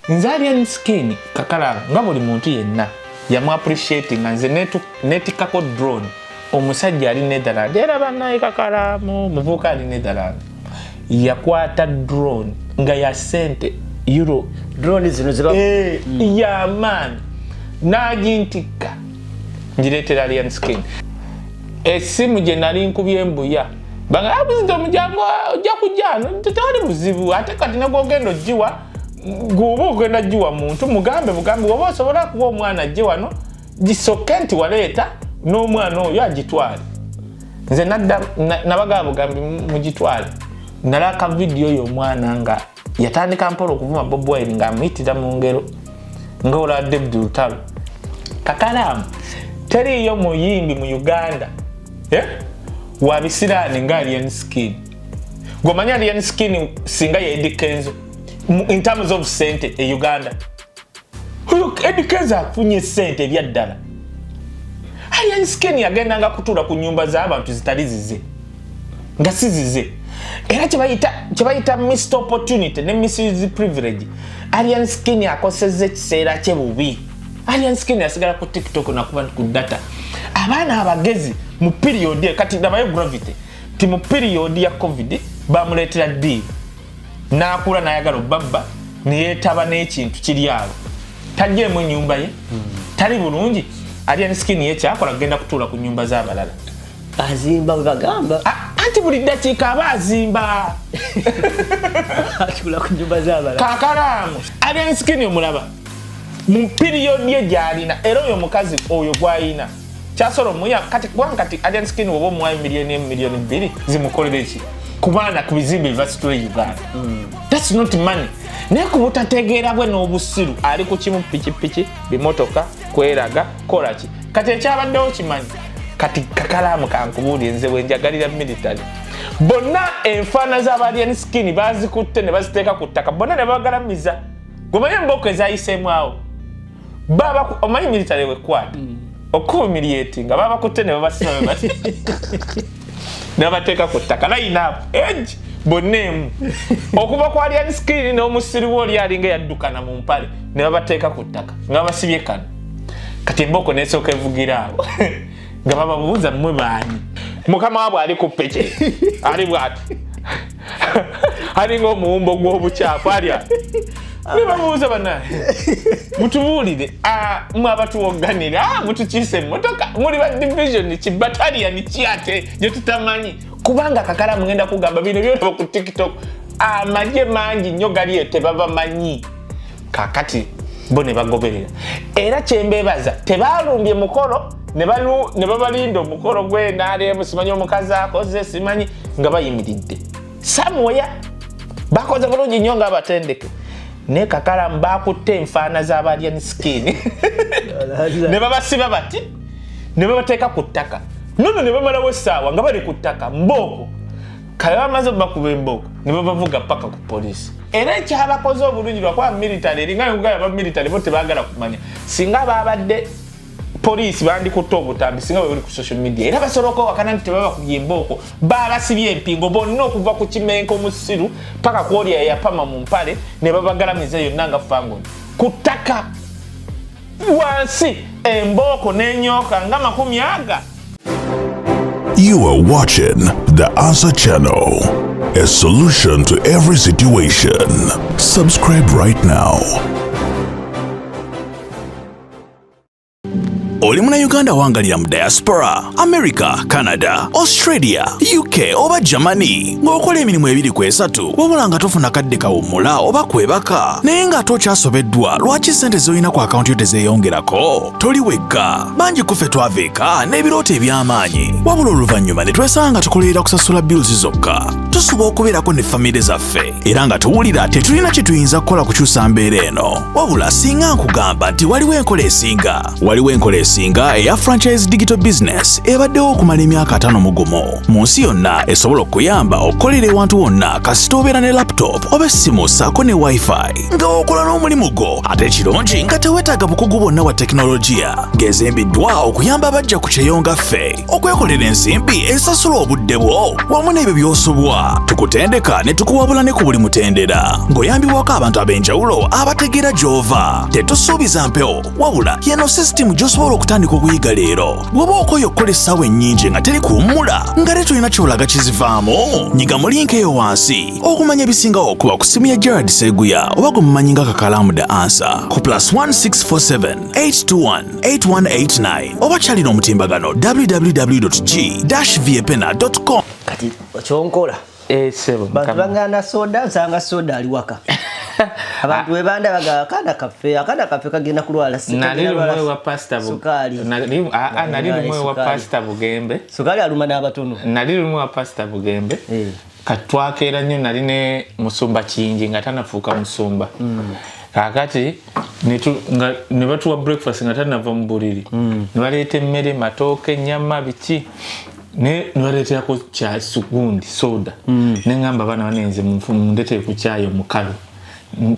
nze alien skin Kakalaamu nga buli muntu yenna yamu appreciate nga nze netikako drone omusajja ali Netherland era bannaye Kakalaamu muvuka ali Netherland yakwata drone nga ya sente euro drone zino ziba ya man nagintika njiretera alien skin esimu je nali nkubye mbuya banga abuzito mujjango ojja kujjano tetali buzibu ate kati nagogendo jiwa gubu genda jiwa muntu mugambe woba osobola kuba omwana je wano gisokenti waleeta n'omwana oyo agitwale nze nadda nabagabo gambi mugitwale nalaka video yo mwana nga yatandika mpolo okuvuma Bob Wine nga amuyitira mu ngero nga oladde Abdultalo Kakalaamu teriyo muyimbi mu Uganda wabisirani nga alien skin gomanya alien skin singa ya Eddie Kenzo in terms of sente e Uganda huyo Eddie Kenzo afunye sente byaddala alien skin yagenda nga kutula ku nyumba z'abantu zitali zize nga sizize era kibayita missed opportunity ne misuse privilege alien skin yakoseze kiseera kye bubi alien skin yasigala ku TikTok na kuba ku data abaana abagezi mu period kati nabayo gravity ti mu period ya covid bamuletera deal nakula nayagala baba niyetaba n'ekintu kiri awo tajje mu nyumba ye tali bulungi alien skin ye kyakola genda kutula ku nyumba z'abalala azimba bagamba anti buli dakiika abazimba atula ku nyumba z'abalala Kakalaamu alien skin omulaba mu period ye gyalina era oyo mukazi oyo gwayina kyasolo muya kati alien skin wobo mwayi milioni 2 zimukolera eki kubana ku bizimbe biva Uganda that's not money nekubuta tegeera bwe n'obusiru ali ku kimu pichi bimotoka kweraga kolaki kati ekyabaddewo kimanyi kati Kakalaamu kankubuulire nze bwenjagalira military bonna enfaana z'abalien skin bazikutte ne baziteeka ku ttaka bonna ne bagalamiza gomanye emboko ezayiseemu awo baba omanyi military wekwadi okumiliating nga baba kutte ne babasiba bati ne bateeka ku ttaka line up edge bonnemu okuva ku alien skin n'omusiru oli alinga yaddukana mu mpale ne babateeka ku ttaka nga basibye kano kati emboko n'esooka evugira awo nga bababuuza mmwe baani mukama waabwe ali ku peke ali bwati alinga omuwumbo gw'obukyafu ali babuuza banaye mutubuulire mwe abatuwoganira mutukiise emmotoka muli ba division kibatalian kyate gye tutamanyi kubanga Kakalaamu ngenda kugamba bino byolaba ku TikTok amagye mangi nnyo gali tebabamanyi kakati bo ne bagoberera era kyembeebaza tebalumbye mukolo ne babalinda omukolo gw'enaalemu simanyi omukazi akoze simanyi nga bayimiridde samoya bakoze bulungi nnyo nga abatendeke ne Kakalaamu bakutte enfaana z'abalien skin ne babasiba bati ne babateeka ku ttaka nono ne bamalawo essaawa nga bali ku ttaka mbooko kale bamaze bakuba embooko ne babavuga paka ku poliisi era ekyabakoze obulungi lwakuba military eringa yogaya ba military bo tebaagala kumanya singa babadde poliisi bandikutte obutambi singa bwe buli ku social media era basoloka wakana nti tebabakubye embooko babasibye empingo bonna okuva ku kimenko musiru paka kwolya yapama mu mpale ne babagalamiza yonna nga fangoni ku ttaka wansi embooko n'enyoka nga 10 You are watching The Answer Channel, a solution to every situation. Subscribe right now. Oli muna Uganda wangalira mu diaspora, America, Canada, Australia, UK oba Germany. Ng'okola emirimu 2-3 wabula nga tofuna kadde kawummula oba kwebaka naye nga tokyasobeddwa lwaki ssente z'olina ku akawunti yo tezeeyongerako? Toli wekka, bangi kufe twaveeka n'ebirooto eby'amaanyi wabula oluvannyuma ne twesanga nga tukolerera kusasula bills zokka. Tusuba okubeerako ne famire zaffe era nga tuwulira tetulina kye tuyinza kukola kukyusa mbeera eno wabula singa nkugamba nti waliwo enkola esinga eya franchise digital business ebaddewo okumala emyaka 5 mugumu mu nsi yonna esobola okuyamba okukolera ewantu wonna kasita obeera ne laptop oba essimu ssaako ne wifi nga okola n'omulimu gwo ate ekirungi nga teweetaaga bukugu bwonna bwa tekinologiya ng'ezimbiddwa okuyamba abajja ku kyeyonga ffe okwekolera ensimbi esasula obudde bwo wamu n'ebyo by'osubwa jova tukutendeka ne tukuwabula ne ku buli mutendera ng'oyambibwako abantu ab'enjawulo abategeera jova tetusuubiza mpewo wabula yeno sisitimu gy'osobola okutandika okuyiga leero bw'oba okoye okukola essaawa ennyingi nga teri kuwummula nga tetulina kyolaga kizivaamu nyiga mu linki eyo wansi okumanya ebisingawo okuba ku simu ya Gerard Seguya oba gwe mumanyi nga KAKALAAMUDAANSWER ku +1 647 821 8189 oba kyalina omutimbagano www.g-viepena.com. Kati kyonkola Sebo bantu bangana soda nsanga soda ali waka abantu webanda baga akana kafe kagenda kulwala nali lumwe wa pasta sukali nali lumwe wa pasta Bugembe sukali aluma n'abatono nali lumwe wa pasta Bugembe katwakeera nnyo nali ne musumba kingi nga tanafuuka musumba kakati ne batuwa breakfast nga tanava mu buliri ne baleeta emmere matooke nyama biki ne baleeterako kya sugundi soda ne ngamba bana banenze mundete ku kyayo mukalu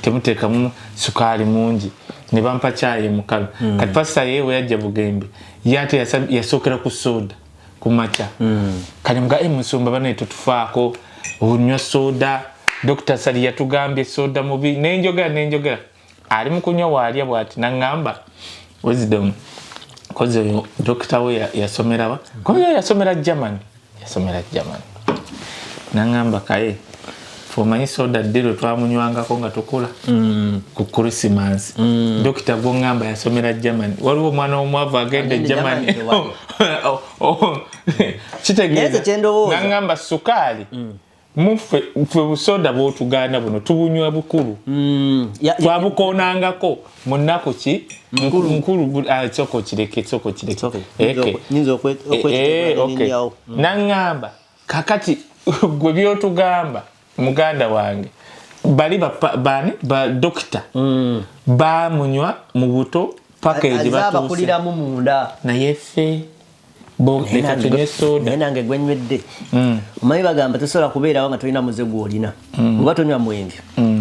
temuteekamu sukaali mungi ne bampa kyayo mukalu kati pasta yewe yajja Bugembe yate yasookera ku soda ku macha kali mga musumba bana tutufaako onywa soda Dr. Sali yatugambye soda mubi nenjogera ali mukunywa walya bwati nangamba wisdom koze Dr. we yasomera yasomera German nangamba Kaye fomanyi soda dero twamunywangako nga tukula ku Christmas Dr. Gongamba yasomera German waliwo mwana omwavu agende German kitegeeza nangamba sukali mufe soda bwotugana buno tubunywa bukulu twabukonangako munako ki nkulu soko kireke nyinzo okwetwa nangamba kakati gwe byotugamba muganda wange bali ba doctor bamunywa mu buto package bakuliramu munda naye ffe leka tunywe soda nange gwenywedde omanyi bagamba tosobola kubeerawo nga tolina muze gwolina oba tonywa mwembyo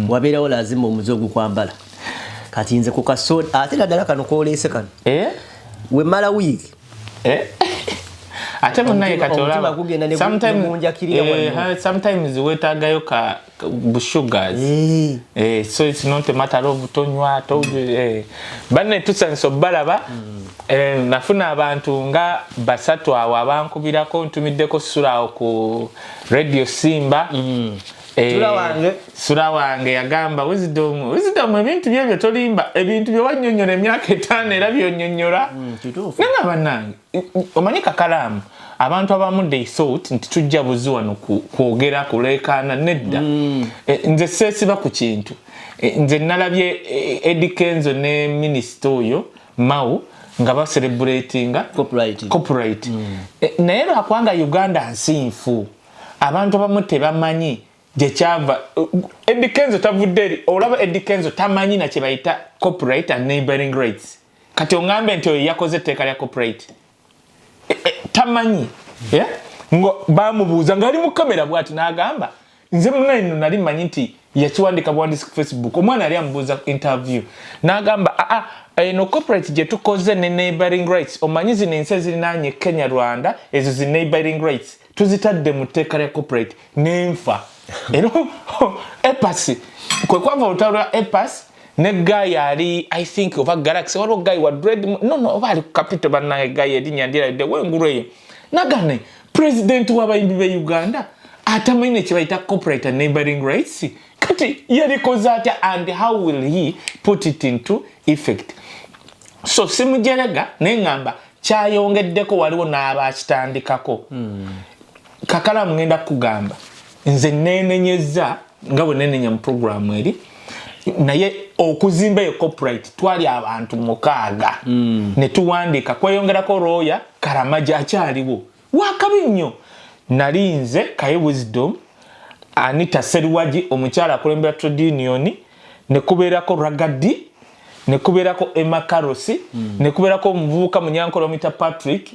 wabeerawo lazima omuze ogukwambala kati nze ku kasoda ate naddala kano koleese kano wemmala wiiki ate munaye katolaba sometimes wetaagayo ka sugars so it's not a matter of tonywa banne tusanso balaba nafuna abantu nga basatu awo abankubirako ntumiddeko sulawo ku radio Simba sura wange yagamba wisdom ebintu byebyo tolimba ebintu bye wannyonnyola emyaka 5 era byonnyonnyola nangamba nange omanyi kakalaamu abantu abamu they thought nti tujja buzi wano kwogera kuleekaana nedda nze seesiba ku kintu nze nalabye Eddie Kenzo ne minisita oyo Mau nga baselebratinga copyright naye lwakwanga Uganda nsinfu abantu abamu tebamanyi gye kyava Eddie Kenzo tavudde eri olaba Eddie Kenzo tamanyi na kye bayita copyright and neighboring rights kati ongambe nti oyo yakoze etteeka lya copyright tamanyi ngo bamubuuza ng'ali mu kamera bw'ati n'agamba nze munayi nno nali mmanyi nti yakiwandika buwandiisi ku Facebook omwana yali amubuuza interview n'agamba eno copyright gye tukoze ne neighboring rights omanyi zino ensi ezirinaanye Kenya Rwanda ezo zi neighboring rights tuzitadde mu tteeka lya copyright n'enfa ero epasi kwe kwava olutalo lwa epasi ne guy ali I think oba Galaxy waliwo guy wa dread oba ali ku Capital bannange guy erinnya ndyalidde wengulu eyo nagane president w'abayimbi be Uganda atamanyi ne kye bayita copyright and neighboring rights kati yalikoze atya and how will he put it into effect so simujerega neŋŋamba kyayongeddeko waliwo n'abakitandikako Kakalaamu ngenda kugamba nze neenenyezza nga bwe neenenya mu programu eri naye okuzimba eyo copyright twali abantu 6 ne tuwandiika kweyongerako lawyer Karamaja akyaliwo wakabi nnyo nali nze Kaye Wisdom Anita Seriwaji omukyala akulembera trade union ne kubeerako Ragadi ne kubeerako Emma Karosi ne kubeerako omuvubuka Munyankole omuyita Patrick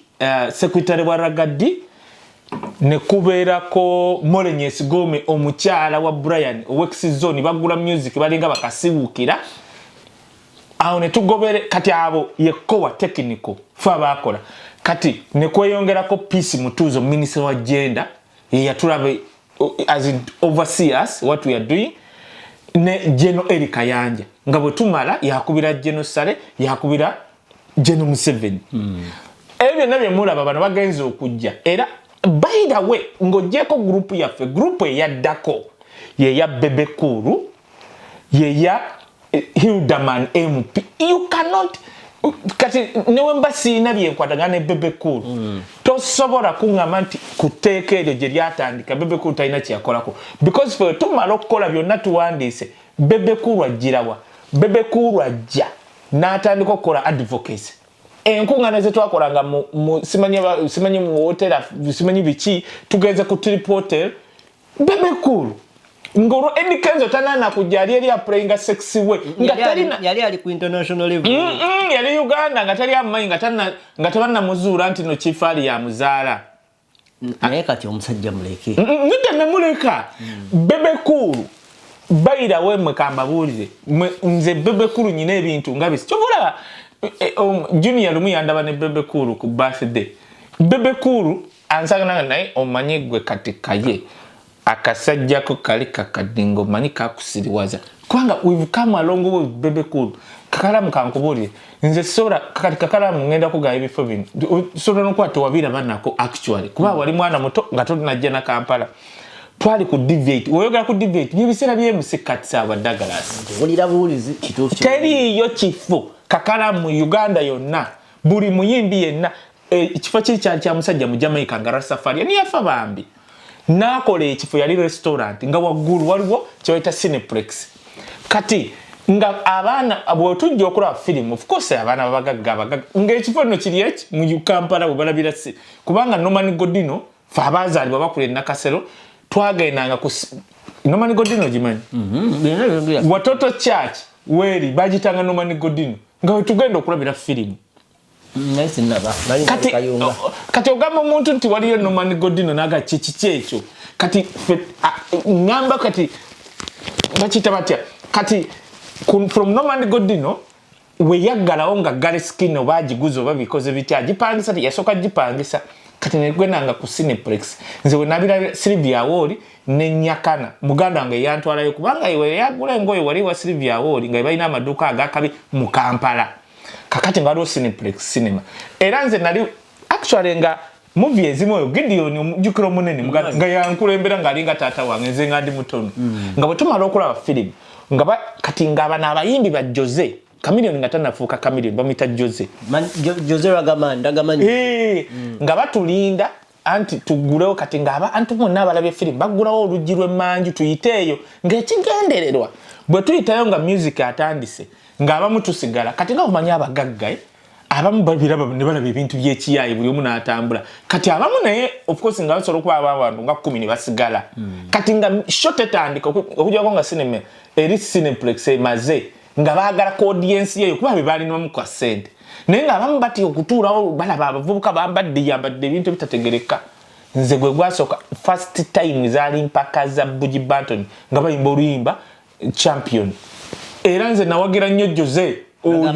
secretary wa Ragadi ne kubeerako Molenyes Gome omukyala wa Brian Wex Zone bagula music balinga bakasiwukira awo ne tugobere kati abo yekowa technical fa bakola kati ne kweyongerako Peace Mutuzo minister wa gender yatulabe as in oversee us what we are doing ne General Erika Yanja nga bwe tumala yakubira General Sale yakubira General Museveni ebyo nabye mulaba bano bagenze okujja era by the way ngojeko group yaffe group eyaddako ye ya Bebe Kuru ye ya Hildaman MP you cannot kati newe mbasi nabye nkwatagane Bebe Kuru tosobola kungamba nti kuteeka eryo gye lyatandika Bebe Kuru talina kyakolako because for tumala okukola byonna tuwandiise Bebe Kuru ajjirawa Bebe Kuru ajja n'atandika okukola advocacy enkungaana ze twakolanga simanyi mu hotel simanyi biki tugenze ku Trip Hotel Bebe Kuru ngoro Kenzo tanana kujja ali playing sexy way yali ali ku international level yali Uganda ngatali amanyi ngatabana muzura anti no chifali ya muzaala naye kati omusajja muleke nita namuleka Bebe Kuru bayira we mukamba bulire nze Bebe Kuru nyine ebintu ngabisi kyobula junior lumu yandaba ne Bebe Kuru ku birthday Bebe Kuru ansagana naye omanyi gwe kati Kaye akasajja ko kali kakadingo mani kakusiriwaza kwanga we've come along with Bebe Kuru kakalamu kankubulire nze sora kati kakalamu ngenda kugaya ebifo bino sora nokwata wabira banako actually kuba wali mwana muto nga tunajja na Kampala twali ku debate oyogera ku debate byebisera byemusikatsa abadagalasi olira bulizi kitufu teriyo kifo kakalamu Uganda yonna buli muyimbi yenna ekifo kya musajja mu Jamaica ngara safari ni yafa bambi nakole ekifo yali restaurant nga waggulu waliwo kyoyita Cineplex kati nga abaana abo tujja okulaba film of course abaana babagagga nga ekifo no kiri eki mu Kampala bubalabira si kubanga Norman Godino fa bazali babakule nakasero twagendanga ku Norman Godino jimanyi watoto church weri bagitanga Norman Godino nga tugenda okulabira film nice naba kati ogamba omuntu nti waliyo Norman Godino naga kiki ekyo kati ngamba kati bachita batya kati from Norman Godino we yaggalawo nga gale skin obagiguzo babikoze bitya gipangisa yasoka gipangisa kati negwenanga ku Cineplex nze we nabira Sylvia Woli ne Nyakana muganda nga yantwalayo kubanga iwe yagula engoye wali wa Sylvia Woli nga balina amaduka agakabi mu Kampala kakati ngalo Cineplex cinema era nze nali actually nga movie ezimoyo Gideon jukiro munene nga yankulembera nga alinga tata wange nze ngandi mutono nga bwetumala okulaba film nga kati ngaba n'abayimbi ba Jose Chameleone nga tanafuuka Chameleone bamita Jose Jose Ragamanyi nga batulinda anti tugulewo kati ngaba antu bonna abalabye film bagulawo oluggi lw'emmanju tuyiteeyo ng'ekigendererwa bwe tuyitayo nga music atandise ng'abamu tusigala kati nga omanyi abagagga abamu babiraba ne balaba ebintu by'ekiyayi buli omu n'atambula kati abamu naye of course nga basobola okuba abantu nga 10 ne basigala kati nga shot etandika okujjako nga cinema eri Cineplex emaze nga baagala ku audience yeyo kuba bebalinamu kwa ssente naye nga abamu bati okutuulawo balaba abavubuka bambadde ebintu bitategereka nze gwe gwasooka first time zaali mpaka za Buji Banton nga bayimba oluyimba champion era nze nawagira nnyo Jose oyo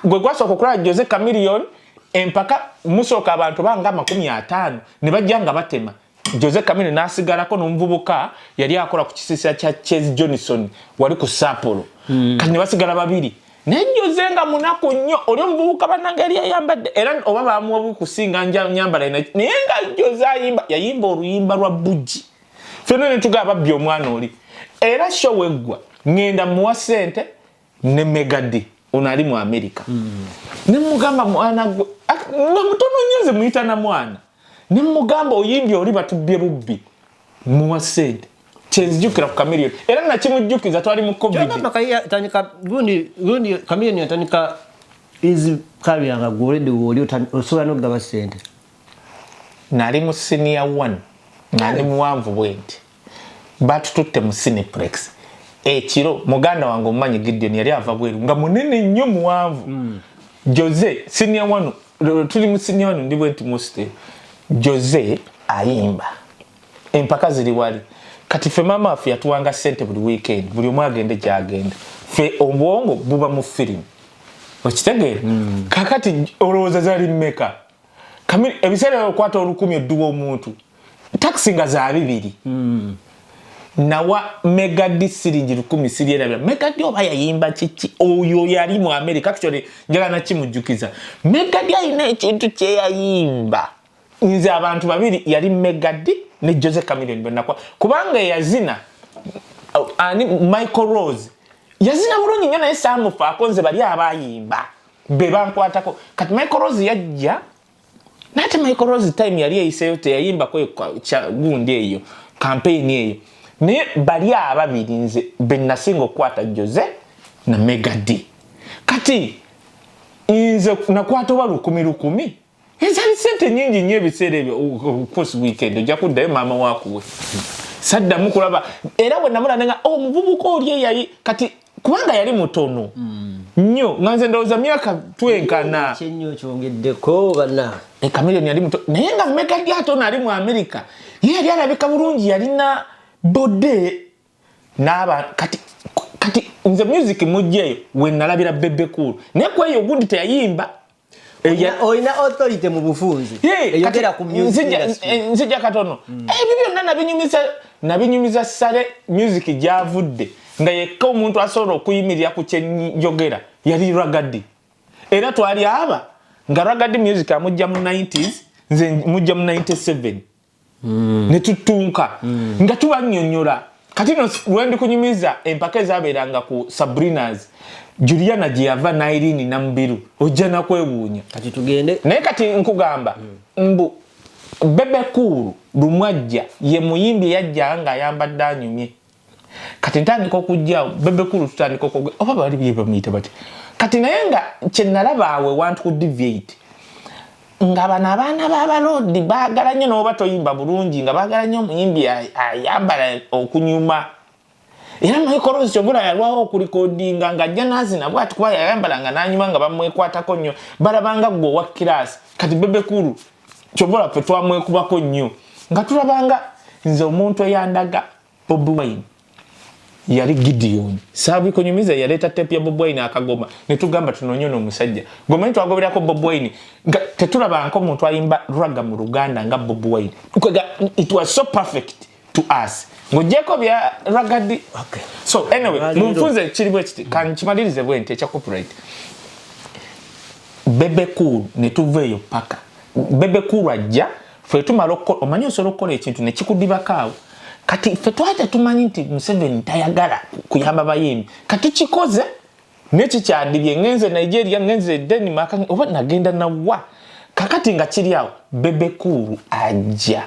gwe gwasooka okulaba Jose Chameleone empaka musooka abantu banga 50 ne bajja nga batema Jose Chameleone nasigalako n'omuvubuka yali akola ku kisisa kya Chase Johnson wali ku Sapporo kati ne basigala babiri ne Jose nga munaku nnyo oli omuvubuka bannanga yali yayambadde era oba baamuwa kusinga nyambala naye nga Jose yayimba oluyimba lwa Buji ffenna ne tugaba babbi omwana oli era show weggwa ngenda muwa ssente ne Megadi onali mu America ne mugamba mwana gwe mutono nyoze muyita na mwana ne mugamba oyimbi oli batubye bubbi muwa ssente kyenzijukira ku Chameleone era nakimujjukiza twali mu COVID tanika gundi Chameleone yatanika izi career nga golede woli osobola n'okugaba ssente nali mu senior 1 nali muwanvu bwenti batututte mu Cineplex ekiro muganda wange omumanyi Gideon yali ava bweru nga munene nnyo muwanvu Jose senior 1 tuli mu senior 1 ndi bwenti muste Jose ayimba empaka ziri wali kati fe mama afi yatuwanga ssente buli weekend buli omu agende gyagenda fe obwongo buba mu film okitegeera kakati olowooza zali mmeka ebiseera okwata olukumi edduwa omuntu taxi nga za 2 nawa Megadi siringi 10 siriyera Megadi oba yayimba kiki oyo yali mu America actually njagala na kimujjukiza Megadi ayina ekintu kye yayimba nze abantu babiri yali Megadi ne Jose Chameleone benakwa kubanga yazina ani Michael Rose yazina bulungi nnyo naye saamufa akonze bali abayimba be bankwatako kati Michael Rose yajja nate Michael Rose time yali eyiseyo teyayimba ko gundi eyo campaign eyo ne bali ababiri nze benasinga okwata Jose na Megadi kati nze nakwata wa 10 ezali sente nyingi nnyo ebiseera ebyo post weekend ojja kuddayo maama wakuwe sadda mukulaba era we namula nenga omuvubuka oli yayi kati kubanga yali mutono nnyo nganze ndowooza myaka twenkana kyenyo kyongeddeko bana Chameleone yali muto naye nga Megadi atono ali mu America ye yali alabika bulungi yalina bode n'aba kati nze music mujjeyo we nalabira Bebe Cool naye kweyo ogundi teyayimba oyina authority mu bufunzi eyogera ku music nzija katono bibyo nabinyumiza sale music gyavudde nga yekka omuntu asobola okuyimirira ku kyenjogera yali Ragadi era twali aba nga Ragadi music amujja mu 90s nze mujja mu 97 ne tutunka nga tubanyonyola kati no wendi kunyumiza empaka ezaberanga ku Sabrina's Juliana Giava na Irene na Mbiru ojja na kwewuunya kati tugende naye kati nkugamba mbu Bebe Cool lumwajja ye muyimbi yajja nga ayambadde anyumye kati ntandika okujjaawo Bebe Cool tutandika oba bali bye bamuyita bati kati naye nga kye nalaba awe want to deviate nga bana abaana b'abalodi baagala nnyo n'oba toyimba bulungi nga baagala nnyo omuyimbi ayambala okunyuma era Michael Rose kyogula yalwawo okulikodinga nga ajja n'azina bw'ati kuba yayambalanga n'anyuma nga bamwekwatako nnyo balabanga gwe owa kirasi kati Bebe Cool kyogula ffe twamwekubako nnyo nga tulabanga nze omuntu eyandaga Bobi Wine yali Gideon sababu kunyumiza yaleta tape ya Bobi Wine akagoma ne tugamba tunonyono omusajja goma nti agoberako Bobi Wine nga tetulaba nko omuntu ayimba raga mu Luganda nga Bobi Wine it was so perfect to us ngojeko bya Ragadi okay so anyway mumfunze kiribu ekiti kan kimalirize bwente ekya copyright Bebe Cool ne tuveyo paka Bebe Cool ajja ffe tumala omanyi osobola okukola ekintu ne kikudibakaawo kati ffe twajja tumanyi nti Museveni tayagala kuyamba bayimbi kati kikoze nekikyadibye ngenze Nigeria ngenze Denmark oba nagenda nawa kakati nga kiri awo Bebe Cool ajja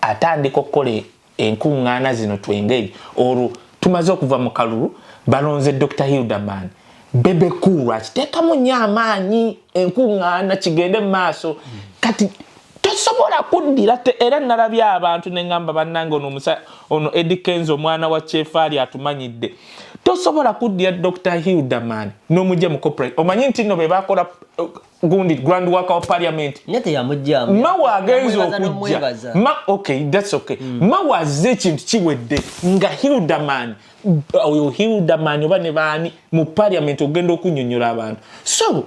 atandika okukola enkuŋŋaana zino twengeri olwo tumaze okuva mu kalulu balonze Dr. Hildeman Bebe Cool akiteekamu nnyo amaanyi enkuŋŋaana kigende mu maaso kati tosobola kuddira era nalabye abantu ne ngamba bannange ono Eddie Kenzo omwana wa Chefali atumanyidde tosobola kuddira Dr. Hildeman n'omujja mu corporate omanyi nti nno be bakola gundi grand worker of parliament nyete yamujja mawa agenzo okujja okay that's okay mawa azze ekintu kiwedde nga Hildeman oyo Hildeman oba ne baani mu parliament ogenda okunyonyola abantu so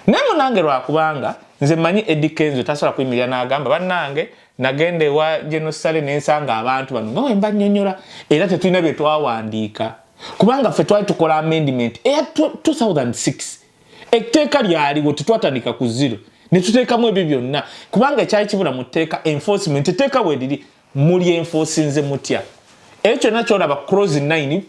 nemo nange lwakubanga nze manyi Eddie Kenzo tasobola kuyimirira n'agamba bannange nagende wa genocide n'ensanga abantu bano nga wemba nnyonnyola era tetulina bye twawandiika kubanga ffe twali tukola amendment eya 2006 etteeka lyaliwo tetwatandika ku zero ne tuteekamu ebyo byonna kubanga ekyali kibula mu tteeka enforcement etteeka we liri muli enforcinze mutya ekyo nakyolaba cross 9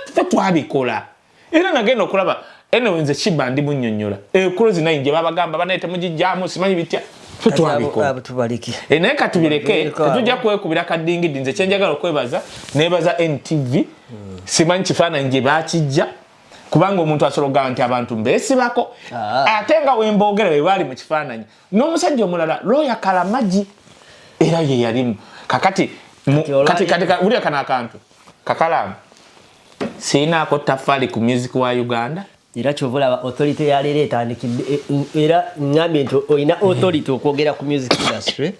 ffe twabikola era nagenda okulaba anyway nze kiba ndi munnyonnyola cross 9 gye babagamba banaye temugijjaamu simanyi bitya ffe twabikola naye katubireke tetujja kwekubira kaddingidi nze kyenjagala okwebaza nebaza NTV simanyi kifaananyi gye baakijja kubanga omuntu asologamba nti abantu mbeesibako ate nga wemboogera bwe baali mu kifaananyi n'omusajja omulala Lawyer Kalamaji era ye yalimu kakati wulira kana akantu kakalaamu siinaako tafaali ku music wa Uganda era kyovula authority ya lere etandikidde era ngambye nti oyina authority okwogera ku music industry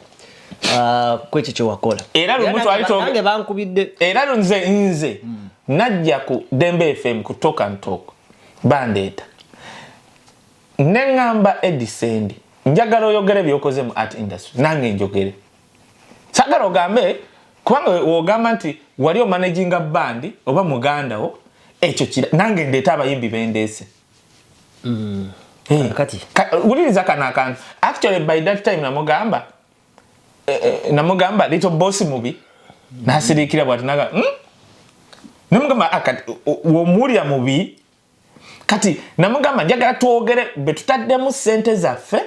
kwekyo kye wakola era lumuntu alitonge bankubidde era nze najja ku Dembe FM ku Talk and Talk bandeeta neŋŋamba Edison njagala oyogere byokoze mu art industry nange njogere Chagala ogambe kubanga ogamba nti wali omanaginga band oba muganda wo ekyo kira nange ndeta abayimbi bendeese. Kati uliriza kana akantu actually by that time namugamba little boss mubi nasirikira bwatinaga namugamba akati womulya mubi kati namugamba njagala tuogere betutaddemu sente zaffe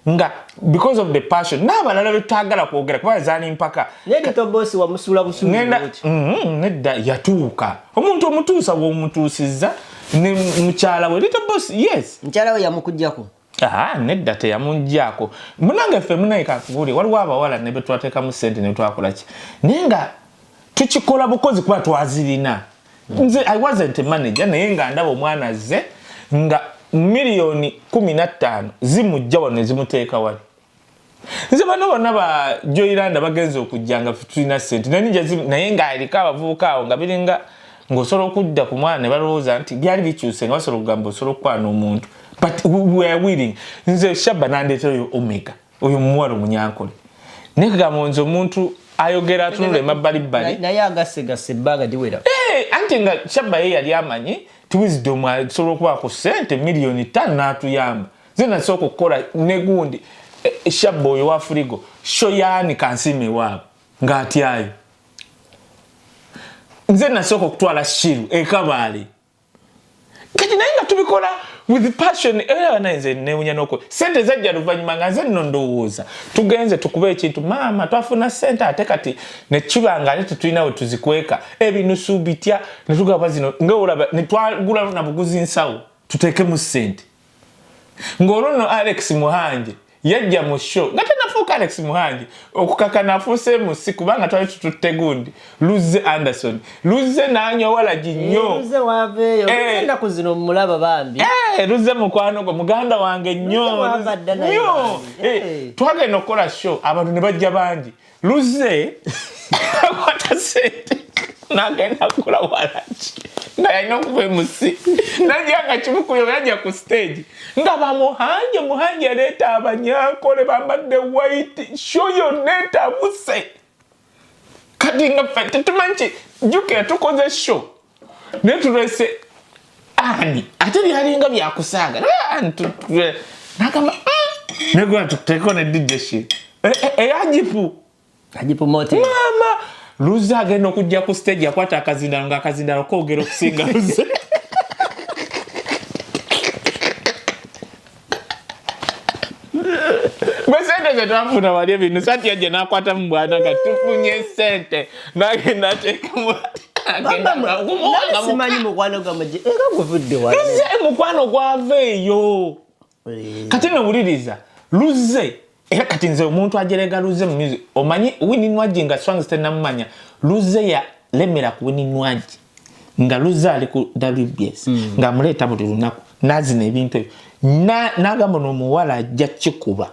nga because of the passion n'abalala betagala kwogera kuba zani mpaka little boss wa musula busulu nedda yatuuka omuntu omutuusa w'omutuusizza ne mukyala we little boss yes mukyala we yamukujjako nedda teyamunjjako munange ffe munaye kakubuli waliwo abawala ne betwateekamu ssente ne twakola ki naye nga tukikola bukozi kuba twazirina nze I wasn't a manager naye nga ndaba omwana ze nga milioni 15 zimujja wano zimuteeka wali nze bano bonna ba Joyranda bagenze okujjanga tulina ssente naye nga aliko abavubuka awo nga biringa ng'osobola okudda ku mwana ne balowooza nti byali bikyuse nga basobola okugamba osobola okukwana omuntu but we are willing nze Shabba nandeetera oyo Omega oyo muwala omunyankole naye kagamba nze omuntu ayogera atunula emabbalibbali naye agasse ebbanga diwera anti nga Shabba ye yali amanyi ti wisdom asobola okubaako ssente milioni 5 n'atuyamba nze nasooka okukola ne gundi Shabba oyo wa Frigo shoyaani kansiime waabo ng'atyayo nze nasooka okutwala Shiru ekabaale kati naye nga tubikola with passion era naye nze newunya n'oko sente zajja luvannyuma nga nze nno ndowooza tugenze tukube ekintu maama twafuna sente ate kati ne kibanga ate tetulina we tuzikweka ebinusu bitya ne tugaba zino ng'olaba ne twagula na buguzi nsawo tuteekemu sente ng'olwo nno Alex Muhangi yajja mu show nga tenafuuka Alex Muhangi okukaka nafuuse musi kubanga twali tututte gundi Luze Anderson Luze n'anywa walagi nnyo Luze waveeyo ennaku zino mulaba bambi Luze mukwano gwe muganda wange nnyo twagenda okukola show abantu ne bajja bangi Luze akwata sente n'agenda kukola walagi nga yalina okuba emusi najja nga kimukuyo yajja ku stage nga Muhangi yaleeta abanyankole bambadde white show yonna etabuse kati nga ffe tetumanyi ki jjukira tukoze show naye tulese ani ate byalinga byakusaaga nagamba negula tuteekeko ne DJ Shit eyajipu mote mama Luze agenda okujja ku stage yakwata akazindalo nga akazindalo koogera okusinga Luze sente zetwafuna wali ebintu sati yajja n'akwata mu bwana nga tufunye sente n'agenda ateekamu simanyi mukwano gwamaje era guvudde wala Luze mukwano gwaveeyo kati nowuliriza Luze era kati nze omuntu ajerega Luze mu music omanyi Winnie Nwagi nga Swangs tenamumanya Luze yalemera ku Winnie Nwagi nga Luze ali ku WBS nga amuleeta buli lunaku nazina ebintu ebyo n'agamba n'omuwala ajja kikuba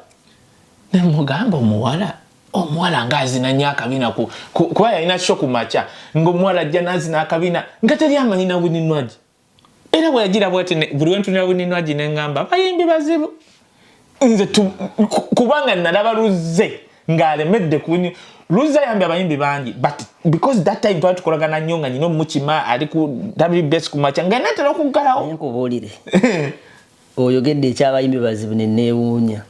namugamba omuwala ng'azina nnyo akabina kuba yalina sho ku makya ng'omuwala ajja n'azina akabina nga teri amanyi na Winnie Nwagi era bwe yagira bwati buli wentunira Winnie Nwagi ne ngamba abayimbi bazibu nze kubanga nalaba Luze ng'alemedde ku Winnie Luze ayambye abayimbi bangi but because that time twali tukolagana nnyo nga nyina omukima ali ku WBS ku makya nga natera okuggalawo nkubuulire oyogedde ekyabayimbi bazibu ne neewuunya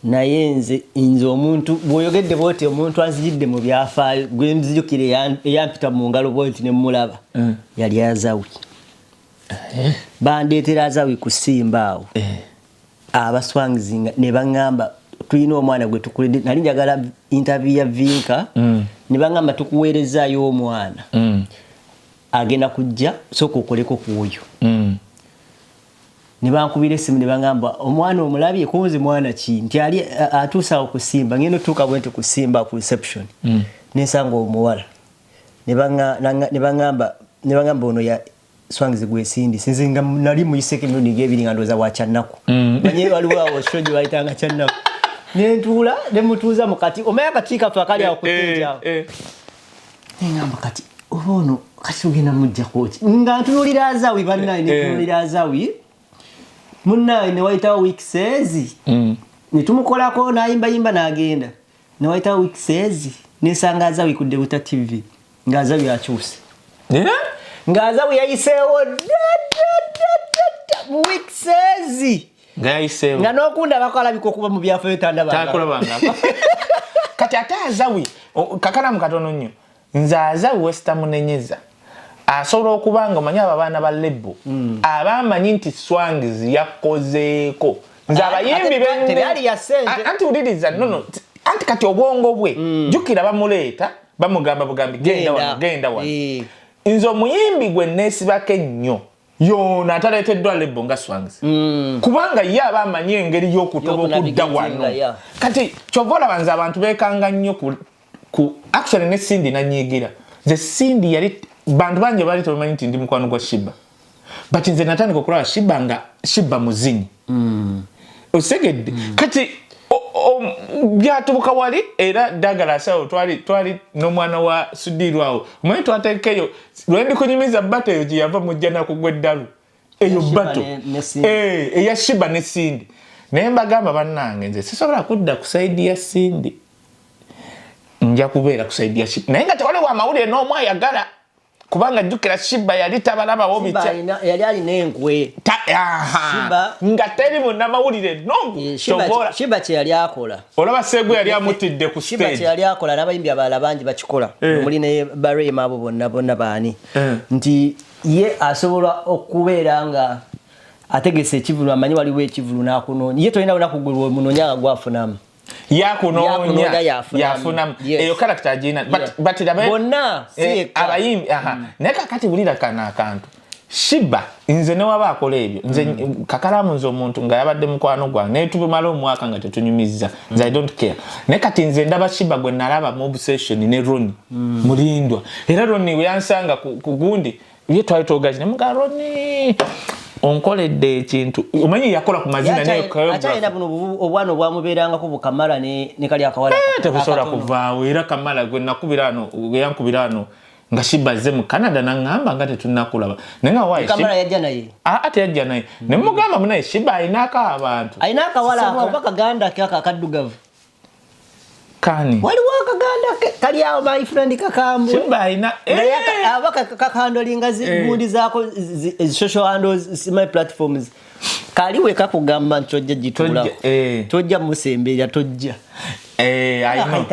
naye nze omuntu bw'oyogedde bwoti omuntu anzijidde mu byafaayo gwe nzijukire eyampita mu ngalo bwoti ne mulaba yali Azawi bandeetera Azawi kusimba awo abaswangizi ne baŋŋamba tulina omwana gwe tukulidde nali njagala interview ya Vinka ne baŋŋamba tukuweerezaayo omwana agenda kujja sooka okoleko ku oyo ne bankubira essimu ne baŋŋamba omwana omulabye kunze mwana ki nti ali atuusa okusimba ngenda tuuka bwenti kusimba ku reception nensanga omuwala ne baŋŋamba ono ya Swangizi gwesindi sinze nga nali muyiseko emirundi ng'ebiri nga ndowooza wa Kyannaku manye waliwo awo show gye bayitanga Kyannaku nentuula ne mutuuza mu kati omanyi akati kaffe akali awo ku stage awo neŋŋamba kati oba ono kati tugenda muggyako ki nga ntunuulira Azawi bannaye ne tunuulira Azawi munnaye ne wayitawo weekses ne tumukolako n'ayimbayimba n'agenda ne wayitawo weekses nisanga Azawi ku Debuta TV nga Azawi akyuse nga Azawi yayiseewo mu week sezi nga yayiseewo nga n'okunda bakalabika okuba mu byafaayo tandabanga kati ate Azawi kakalamu katono nnyo nze Azawi wesitamunenyeza asobola okuba nga omanyi abaana ba Lebo abamanyi nti Swangs yakozeeko nze abayimbi anti uliriza nono anti kati obwongo bwe jukira bamuleeta bamugamba bugambi genda wano nze omuyimbi gwe neesibako ennyo yona ataleeteddwa Lebo nga Swangs kubanga ye aba amanyi engeri y'okutoba okudda wano kati kyova olaba nze abantu beekanga nnyo ku actually ne Cindy nanyiigira nze Cindy yali bantu bangi bali tebamanyi nti ndi mukwano gwa Shiba but nze natandika okulaba Shiba nga Shiba muzinyi osegedde kati byatubuka wali era ddagala asawo twali n'omwana wa Sudirwawo omanyi twateekeyo lwendi kunyumiza bato eyo gye yava mujja nakugwa eddalu eyo bato eya Shiba ne Cindy naye mbagamba bannange nze sisobola kudda ku saidi ya Cindy nja kubeera ku saidi ya Shiba naye nga tewaliwo amawulire n'omu ayagala kubanga jukira Shiba yali tabalabawo bitya yali alina enkwe nga teri munnamawulire nongo Shiba kye yali akola olaba Sebo yali amutidde ku stage Shiba kye yali akola n'abayimbi abalala bangi bakikola muli ne Barema abo bonna baani nti ye asobola okubeera nga ategese ekivulu amanyi waliwo ekivulu n'akunoonya ye tolina lunaku gwe munoonya nga gwafunamu yakunoonya yafunamu eyo character agina but bonna abayimbi naye kakati bulira kana akantu Shiba nze ne waba akola ebyo nze kakalamu nze omuntu nga yabadde mukwano gwange naye tubimala omwaka nga tetunyumizza nze I don't care naye kati nze ndaba Shiba gwe nalaba mu obsession ne Ronnie mulindwa era Ronnie we yansanga ku gundi ye twali twogazi ne muga Ronnie onkoledde ekintu omanyi yakola ku mazina naye akyalina buno obwana obwamubeeranga ku bukamala ne kali akawala tebusobola kuvaawo era Kamala gwe nakubirano yankubirano nga Shiba ze mu Canada nangamba nga tetunakulaba nenga wayi Kamala yajja naye ate yajja naye ne mugamba munaye Shiba ayinako abantu ayina akawala oba kaganda ke akaddugavu kani waliwo akaganda kali awo my friend kakambu Shiba ayina abaka kakandolinga zigundi zako social handles my platforms kaliwe kakugamba ntojja jitula tojja musembera tojja I know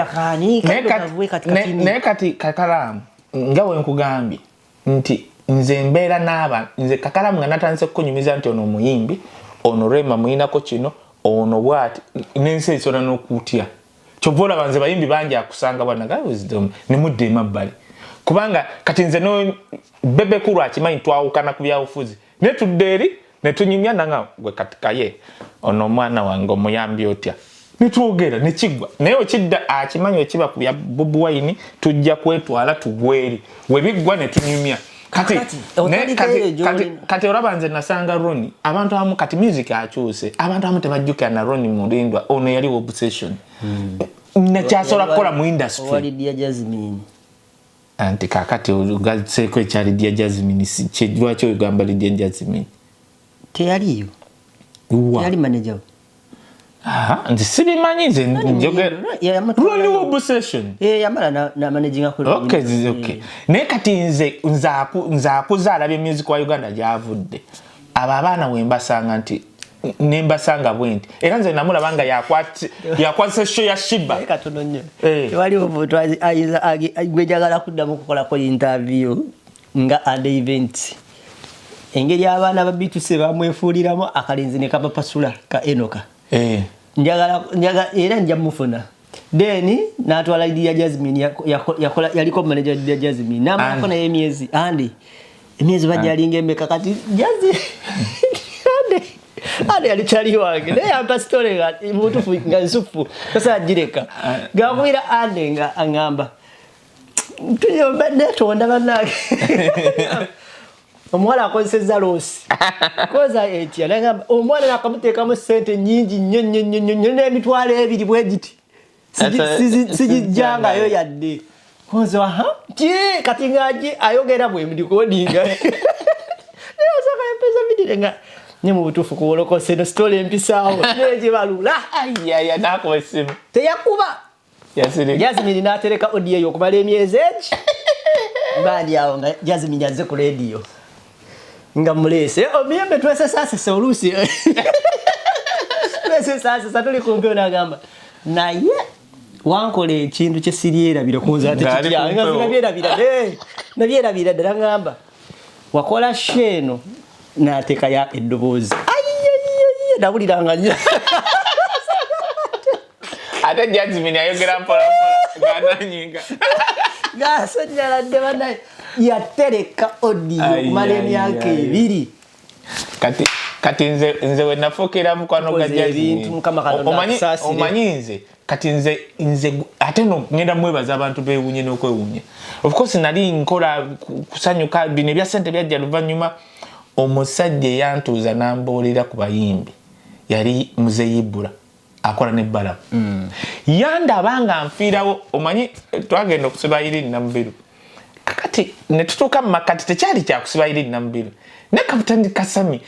ne kati kakalamu ngawe nkugambye nti nze mbeera n'aba nze kakalamu nga natandise kunyumiza nti ono omuyimbi ono Rema muyinako kino ono bwati n'ensi esobola n'okutya kyova olaba nze bayimbi bangi akusanga bwanaga wisdom ne mudde emabbali kubanga kati nze no Bebe Kulu akimanyi twawukana ku byabufuzi ne tudde eri ne tunyumya nanga gwe kati Kaye ono omwana wange omuyambi otya nitwogera nekigwa naye okidda akimanyi okiba ku bya Bobi Wine tujja kwetwala tugweri webiggwa ne tunyumya kati olaba nze nasanga Ronnie abantu abamu kati music akyuse abantu abamu tebajjukira na Ronnie mulindwa ono yali obsession nakyasobola kukola mu industry walidia Jasmine anti kakati ogaseeko ekyali dia Jasmine lwaki ogamba Lydia Jasmine teyaliyo yali manager nti sibimanyi nze njogera Ronnie obsession yamala na managing akulu okay naye kati nze akuzaala bye music wa Uganda gyavudde abo abaana wembasanga nti nembasanga bwenti era nze namulaba nga yakwatse show ya Shiba katono nnyo tewaliwo omuntu gwejagala kuddamu kukolako interview nga ande event engeri abaana babituse bamwefuuliramu akalenzi ne kabapasula ka Enoka njagala era nja mufuna then natwala Lydia Jasmine yaliko manager Lydia Jasmine namafuna emyezi andi emyezi bajalinga emeka kati jazi ande alichali wange naye ampa story nga mutufu nga nsufu sasa ajireka gawira ande nga angamba tuyomba netonda banake omwana akozeseza losi koza etya nagamba omwana nakamuteekamu sente nyingi nnyo n'emitwalo ebiri bwe giti sijijjangayo yadde koza kati ngaji ayogera bwe mdikodinga neosaka empeza bidirenga ne mu butuufu kuwolokose no story empisaawo negibalula ayaya nakuba essimu teyakuba Jasmine n'atereka audio yo kumala emyezi eki bandi awo nga Jasmine azze ku radio nga mulese omiyembe twese sasa olusi twese sasa tuli kumpe n'agamba naye wankole ekintu kye sirierabira kunza ate kitya nga nabyerabira ddala ngamba wakola sheno n'ateeka ya eddoboozi ndawuliranga nnyo ate Jasmine ayogera mpola gananyinga gasonyaladde banaye yatereka audio kumala emyaka ebiri kati nze we nafuukira mukwano gwa Jasmine omanyi nze kati nze ate ngenda mwebaza abantu beewunye n'okwewunya of course nali nkola kusanyuka bino ebya ssente byajja luvannyuma omusajja eyantuuza n'amboolera ku bayimbi yali muzeyibula akola n'ebbalamu yandaba nga nfiirawo omanyi twagenda okusiba Irene Namubiru kakati ne tutuuka mu makati tekyali kyakusiba Irene Namubiru ne Kapitani Kasami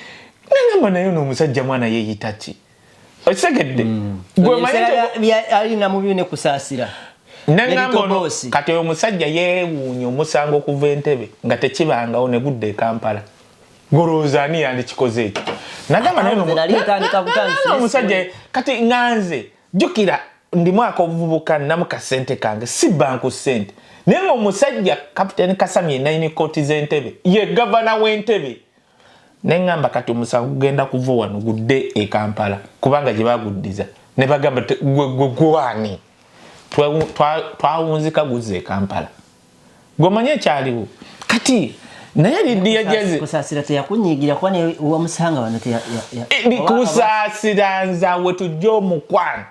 nangamba naye n'omusajja mwana yeeyita ki okitegedde ali Namubiru ne kusaasira nangamba ono kati oyo omusajja yeewuunya omusango okuva Entebbe nga tekibangawo ne gudda e Kampala golowooza ani yandikikoze ekyo nagamba naye omusajja kati nganze jjukira ndi mwaka obuvubuka namu kasente kange si banku sente naye ng'omusajja Kapitani Kasami enayini kooti z'Entebbe ye gavana w'Entebbe neŋŋamba kati omusango gugenda kuva wano gudde e Kampala kubanga gye baguddiza ne bagamba gwani twawunzika guzza e Kampala gw'omanyi ekyaliwo kati naye lidiya Jasmine kusaasira teyakunyiigira kuba ne wamusanga wano kusaasira nzaawe tujja omukwano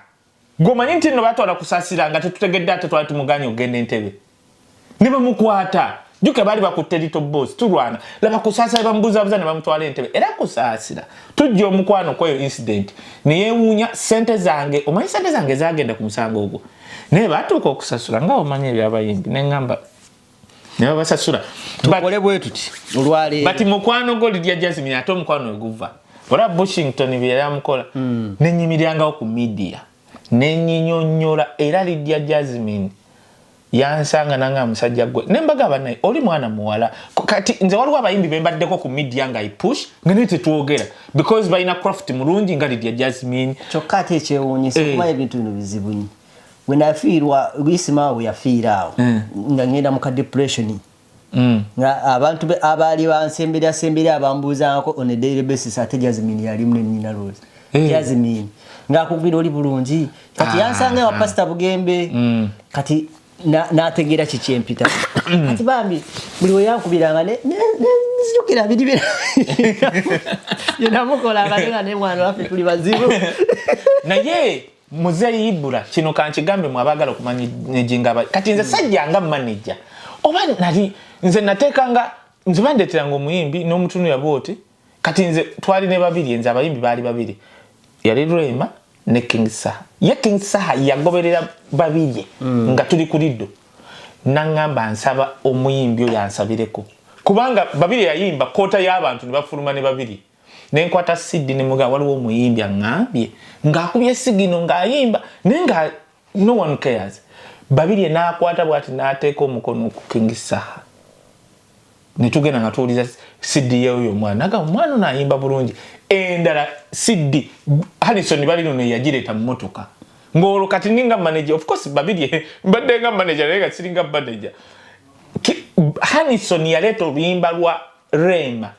gw'omanyi nti nno batwala kusaasira nga tetutegedde ate twali tumuganye ogenda Entebbe ne bamukwata jjuke baali bakutte Little Boss tulwana laba kusaasira bamubuzabuza ne bamutwala Entebbe era kusaasira tujja omukwano kweyo incident ne yeewuunya ssente zange omanyi ssente zange zagenda ku musango ogwo naye batuuka okusasula nga omanyi ebyabayimbi neŋŋamba ne babasasula tukole bwe tuti olwaleero bati mukwano gwo Lydia Jasmine ate omukwano weguva olwa Washington bye yamukola nenyimirangawo ku media nenyinyonyola era Lydia Jasmine yansanga nanga musajja gwe nembaga banaye oli mwana muwala kati nze waliwo abayimbi bembaddeko ku media nga ipush nga ne tetwogera because balina craft mulungi nga Lydia Jasmine kyokka ate ekyewuunyisa kumanya ebintu bino bizibu nnyo wenafiirwa wisimaawo yafiiraawo nga ngenda mu ka depression nga abantu abaali bansemberasembera abambuuzaako on a daily basis ate Jasmine yalimu ne nnyina Rose Jasmine ng'akugwira oli bulungi kati yansanga wa Pastor Bugembe kati n'ategeera kiki empita kati bambi buli we yankubiranga nzijukira biri yenamukolanga ne mwana waffe tuli bazibu naye muzeyibula kino kankigambe mwabagala okumanya nejinga kati nze sajjanga manager oba nali nze nateekanga nze bandeeteranga omuyimbi n'omutunu yabooti kati nze twali ne babiri nze abayimbi baali babiri yali Rema ne King Saha ye King Saha yagoberera babiri nga tuli ku liddo nangamba nsaba omuyimbi oyo yansabireko kubanga babiri yayimba koota y'abantu ne bafuluma ne babiri nenkwata CD ne muga waliwo omuyimbi aŋŋambye ng'akubye sigino ng'ayimba naye nga no one cares babiri n'akwata bw'ati n'ateeka omukono ku King Saha ne tugenda nga tuwuliza CD y'oyo omwana naga omwana ono ayimba bulungi endala CD Harrison bali no yagireeta mu motoka ng'olwo kati ninga manager of course babiri mbadde nga manager naye nga siringa manager Harrison yaleeta oluyimba lwa Rema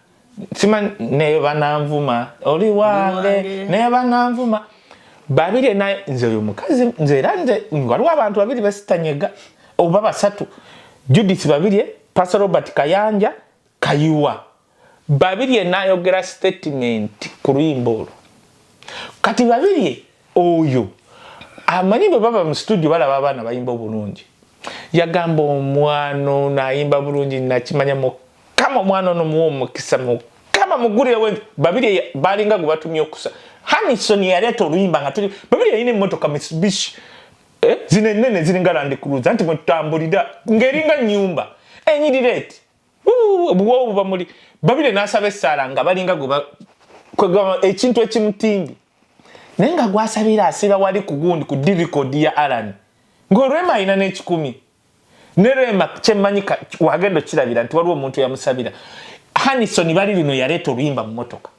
sima ne bananvuma oli wange ne bananvuma babiri naye nze oyo mukazi nze era nze waliwo abantu babiri basitanyega oba basatu Judith babiri Pastor Robert Kayanja Kayiwa babiri nayogera statement ku luyimba olwo kati babiri oyo amanyi bwe baba mu studio balaba abaana bayimba obulungi yagamba omwana nayimba bulungi nakimanya kama omwana ono muwo omukisa kama mugulire wenzi babiri balinga gwe batumye okusa Harrison yaleeta oluyimba nga tuli babiri yayina emmotoka Mitsubishi zino ennene ziringa Land Cruiser anti mwe tutambulira ng'eringa nnyumba enyirireeti obuwoobu bamuli babiri n'asaba essaala nga balinga gwe ekintu ekimutimbi naye nga gwasabira asiba wali ku gundi ku D-record ya Alan ng'olwema alina n'ekikumi ne Rema kyemmanyi wagenda okirabira nti waliwo omuntu yamusabira Hanison bali lino yaleeta oluyimba mu motoka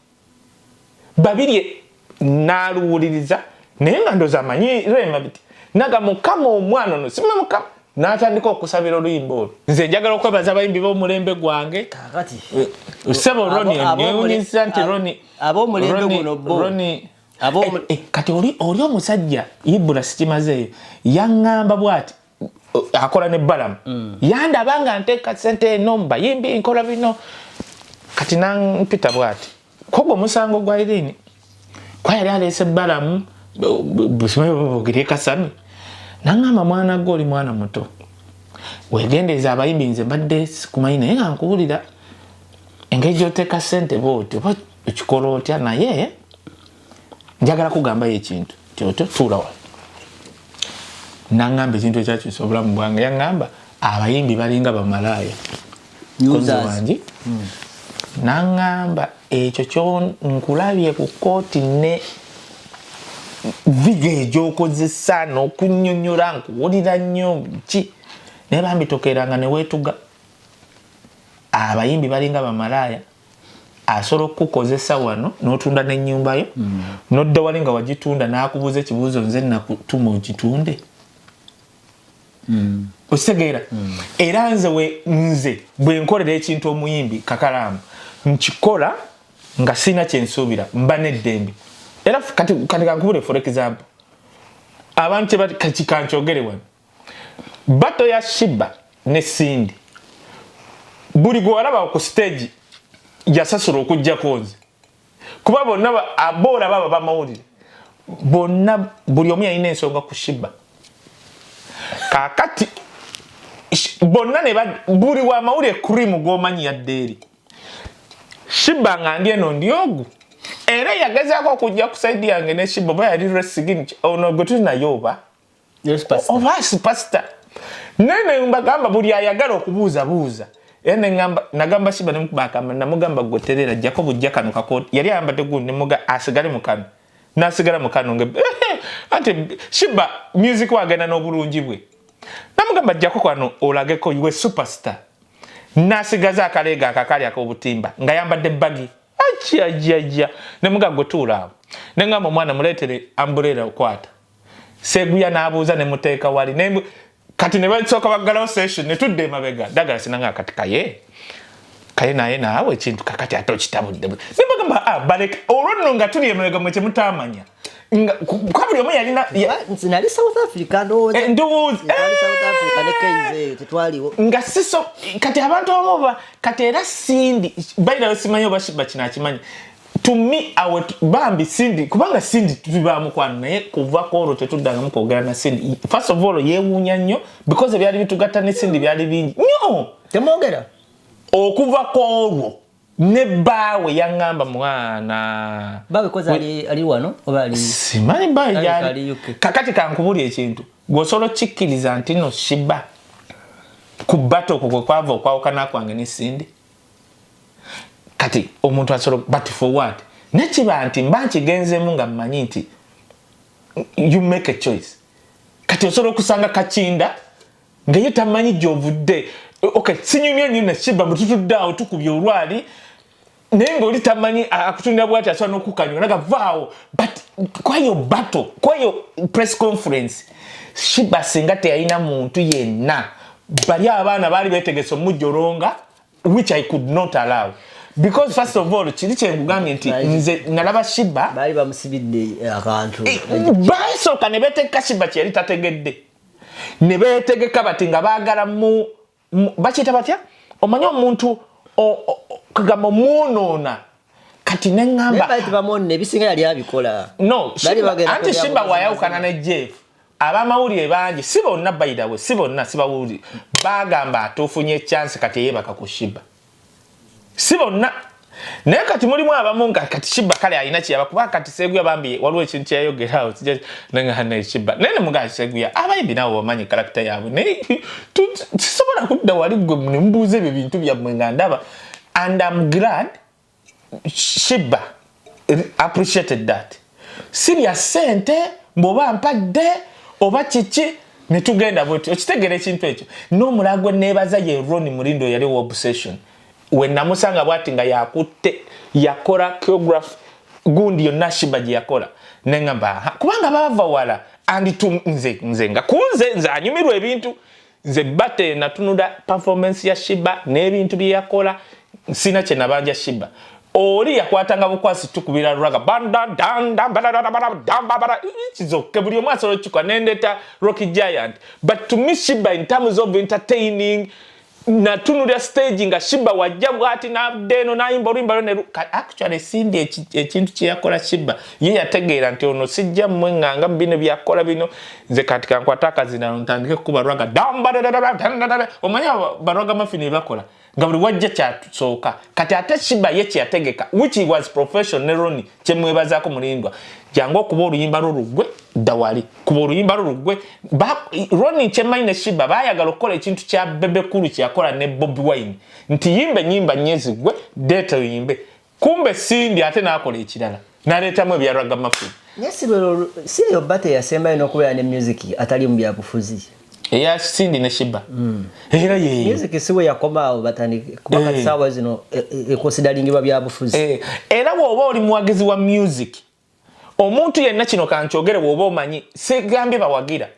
babiri n'aluwuliriza naye nga ndooza amanyi Rema biti naga mukama omwana ono si mukama n'atandika okusabira oluyimba olwo nze njagala okwebaza abayimbi b'omulembe gwange kakati Sebo Roni newunyisa nti ab'omulembe guno bo kati oli omusajja Ibula sikimazeeyo yaŋŋamba bw'ati akola ne Balamu yandaba nga nteeka ssente eno mbayimbi nkola bino kati nampita bw'ati kogwo omusango gwa Irene kwa yali aleese Balamu busimaye kasami naŋŋamba mwana gwe oli mwana muto wegendeeza abayimbi nze mbadde sikumanyi naye nga nkuwulira engeri gy'oteeka ssente bw'oti oba ekikola otya naye njagala kugambayo ekintu tyoto tuula wano naŋŋamba ekintu ekyakyusa obulamu bwange yaŋŋamba abayimbi balinga bamalaaya kozi wangi naŋŋamba ekyo kyo nkulabye ku kooti ne vidiyo egy'okozesa n'okunnyonnyola nkuwulira nnyo ki naye bambi tokeeranga ne weetuga abayimbi balinga bamalaaya asobola okukozesa wano n'otunda n'ennyumba yo n'odda wali nga wagitunda n'akubuuza ekibuuzo nze nakutuma ogitunde okitegeera era nze bwe nkolera ekintu omuyimbi kakalaamu nkikola nga sina kyensuubira mba n'eddembe era kati kankubule for example abantu kankyogere wano bato ya Shiba ne Cindy buli gwe walaba ku stage yasasula okujjako nze kuba bonna aboola baba bamawulire bonna buli omu yalina ensonga ku Shiba kakati bonna buli wa mawulire cream gwomanyi yadde eri Shiba nga ndi eno ndi ogu era yagezaako okujja ku side yange ne Shiba oba yali wrestling ono gwe tuli naye oba superstar nene mbagamba buli ayagala okubuuzabuuza nagamba Shiba nemukubakamba namugamba gweterera jjako bujja kano kakoti yali ayambadde gundi nemuga asigale mukano nasigala mukano nge ati Shiba music wagenda n'obulungi bwe namugamba jjako kwano olageko iwe superstar nasigaza akaleega akakali ak'obutimba nga yambadde bagi ajja nemuga gwetuula awo nengamba omwana muleetere ambuleera okwata seguya n'abuuza nemuteeka wali kati ne basooka baggalawo session ne tudde emabega ddagala sinanga kati kaye naye naawe ekintu kakati ate okitabudde nebagamba baleka olwo nno nga tuli emabega mwe kyemutamanya kwa buli omu yalina nali South Africa ndowooza South Africa ne Kaye tetwaliwo nga siso kati abantu abamu kati era Cindy bayirayo simanyi oba Shiba kino akimanyi to me bambi Cindy kubanga Cindy tubibaamu kwano naye kuva kwolwo tetuddangamu kwogera na Cindy first of all yeewuunya nnyo because byali bitugatta ne Cindy byali bingi nnyo temwogera okuva kwolwo ne baawe yaŋŋamba mwana baawe koza ali wano oba ali simanyi baawe yali kakati kankubuli ekintu gwosobola okikkiriza nti no Shiba ku bato okwo kwava okwawukana kwange ne Cindy kati omuntu asobola but for what nekiba nti mba nkigenzemu nga mmanyi nti you make a choice kati osobola okusanga kakinda nga ye tamanyi gy'ovudde okay sinyumye nnyo ne Shiba bututudde awo tukubye olwali naye ng'oli tamanyi akutundira bwati asobola n'okukanywa naga vaawo but kwayo battle kwayo press conference Shiba singa teyalina muntu yenna bali abaana baali beetegese omujjolonga which I could not allow because first of all kiri kyengugambye nti nze nalaba Shiba baali bamusibidde akantu baasooka ne beetegeka Shiba kyeyali tategedde ne beetegeka bati nga baagala bakiyita batya omanyi omuntu kagamba omwonoona kati neŋŋamba ebisinga yali abikola no anti Shiba wayawukana ne Jeff abamawulire bangi si bonna bayidawe si bonna sibawulire bagamba atufunye chance kati yebaka ku Shiba si bonna naye kati mulimu abamu nga kati Shiba kale alina kiyaba kuba kati seguya bambi waliwo ekintu kyayogerawo nengana Shiba naye nemugaa seguya abayimbi nabo bamanyi karakita yaabwe naye tisobola kudda wali gwe nemubuuza ebyo bintu byammwe nga ndaba and I'm glad Shiba appreciated that sirya sente mboba mpadde oba kiki ne tugenda bwetyo okitegera ekintu ekyo n'omulagwe neebaza ye Ronnie Mulindo yali wa obsession we namusanga bwati nga yakutte yakola choreography gundi yonna Shiba gye yakola nengamba kubanga bava wala andi nze nga kunze nze anyumirwa ebintu nze bate natunula performance ya Shiba n'ebintu bye yakola sina kye nabanja Shiba oli yakwatanga bukwasi tukubira raga banda danda bada kizoke buli omwe asobola kikwa nendeta Rocky Giant but to me Shiba in terms of entertaining natunulya stage nga Shiba wajja bwati na deno na imba rimba ne actually sindi ekintu kye yakola Shiba ye yategeera nti ono sijja mmwe nganga bino byakola bino nze katika nkwataka zina ntandike kuba raga damba omanya baroga mafini bakola nga buli wajja kyasooka kati ate Shiba ye kyategeka which he was professional Ronnie kyemwebazaako mulindwa jangu okuba oluyimba lulugwe dawali kuba oluyimba lulugwe Ronnie kyemaine Shiba baayagala okukola ekintu kya bebe kulu kyakola ne Bobi Wine nti yimbe nyimba nyezi gwe deta yimbe kumbe sindi ate n'akola ekirala n'aleetamu ebyaraga mafini siriyo bate yasembayo n'okubeera ne music atali mu byabufuzi eya sindi ne Shiba era ye music siwe yakomaawo batandike kubanga sawa zino consideringibwa byabufuzi era bw'oba oli muwagizi wa music omuntu yenna kino kankyogere bw'oba omanyi sigambye bawagira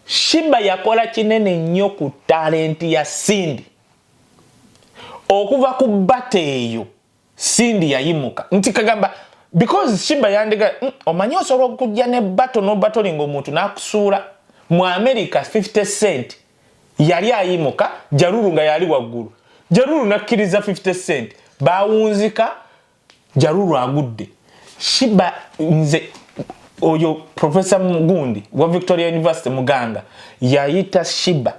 Shiba yakola kinene nnyo ku talenti ya sindi okuva ku bate eyo sindi yayimuka nti kagamba because Shiba yandiga omanyi osobola okujja ne bato n'obatolinga omuntu n'akusuula mu America 50 Cent yali ayimuka Jalulu nga yali waggulu Jalulu nakkiriza 50 Cent baawunzika Jalulu agudde Shiba nze oyo Professor Mugundi wa Victoria University Muganga yayita Shiba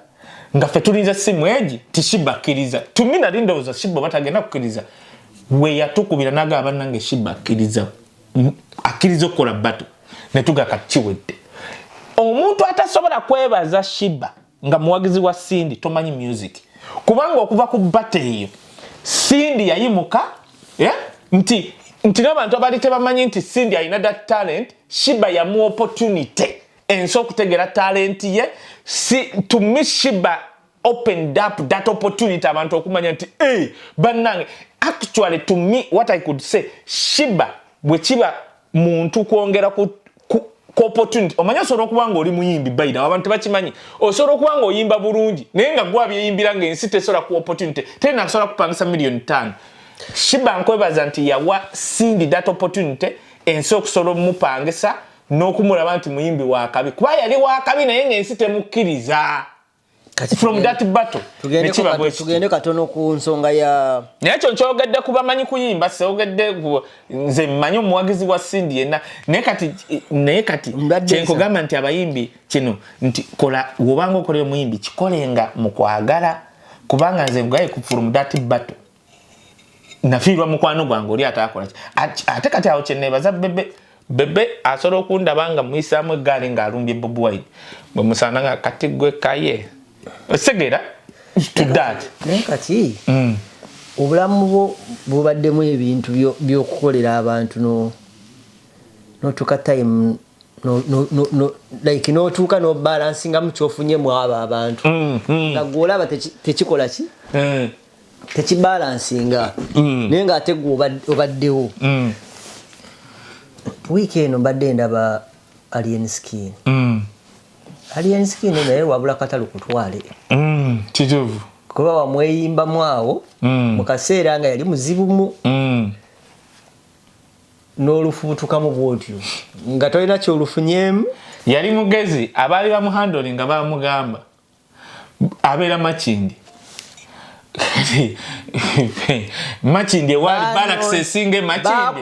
nga ffe tulinza simu egi ti Shiba akkiriza tumina lindowooza Shiba batagenda kukkiriza we yatukubira nagamba nange Shiba akkiriza okukola bato ne tugaka kiwedde omuntu atasobola kwebaza Shiba nga muwagizi wa sindi tomanyi music kubanga okuva ku bate eyo sindi yayimuka nti n'abantu abali tebamanyi nti sindi alina that talent Shiba yamu opportunity enso okutegera talent ye to me Shiba opened up that opportunity abantu okumanya nti bannange actually to me what I could say Shiba bwe kiba muntu kwongera ku opportunity omanya osobola okuba nga oli muyimbi bayida abantu bakimanyi osobola okuba nga oyimba bulungi naye nga gwa byeyimbira ng'ensi tesobola ku opportunity tena asobola kupangisa million 5 Shiba nkwebaza nti yawa sindi that opportunity ensi okusobola omupangisa n'okumulaba nti muyimbi wakabi kuba yali wakabi naye ng'ensi temukkiriza from that battle tugende katono ku nsonga ya nakyo nkyogedde kuba manyi kuyimba sogedde nze mmanyi omuwagizi wa sindi yenna naye kati kyenkugamba nti abayimbi kino nti kola wobanga okola omuyimbi kikolenga mu kwagala kubanga nze ngaye from that battle nafiirwa mukwano gwange oli ataakola ate kati awo kyeneebaza bebe asobola okundaba nga muyisaamu eggaali ng'alumbye Bobi Wine bwe musaana nga kati gwe Kaye osegera to that naye kati obulamu bwo bubaddemu ebintu by'okukolera abantu n'otuuka time like n'otuuka n'obalansinga mu kyofunyemu abo abantu nga gw'olaba tekikola ki tekibalansinga naye ng'ate gwe obaddewo wiiki eno mbadde ndaba Alien Skin Alien Skin naye wabula katalu kutwale kituufu kuba wamweyimbamu awo mu kaseera nga yali muzibumu n'olufubutukamu bwotyo nga tolina kyolufunyemu yali mugezi abaali bamuhandoli nga bamugamba abeera Makindi Makindi wali balakise esinge Makindi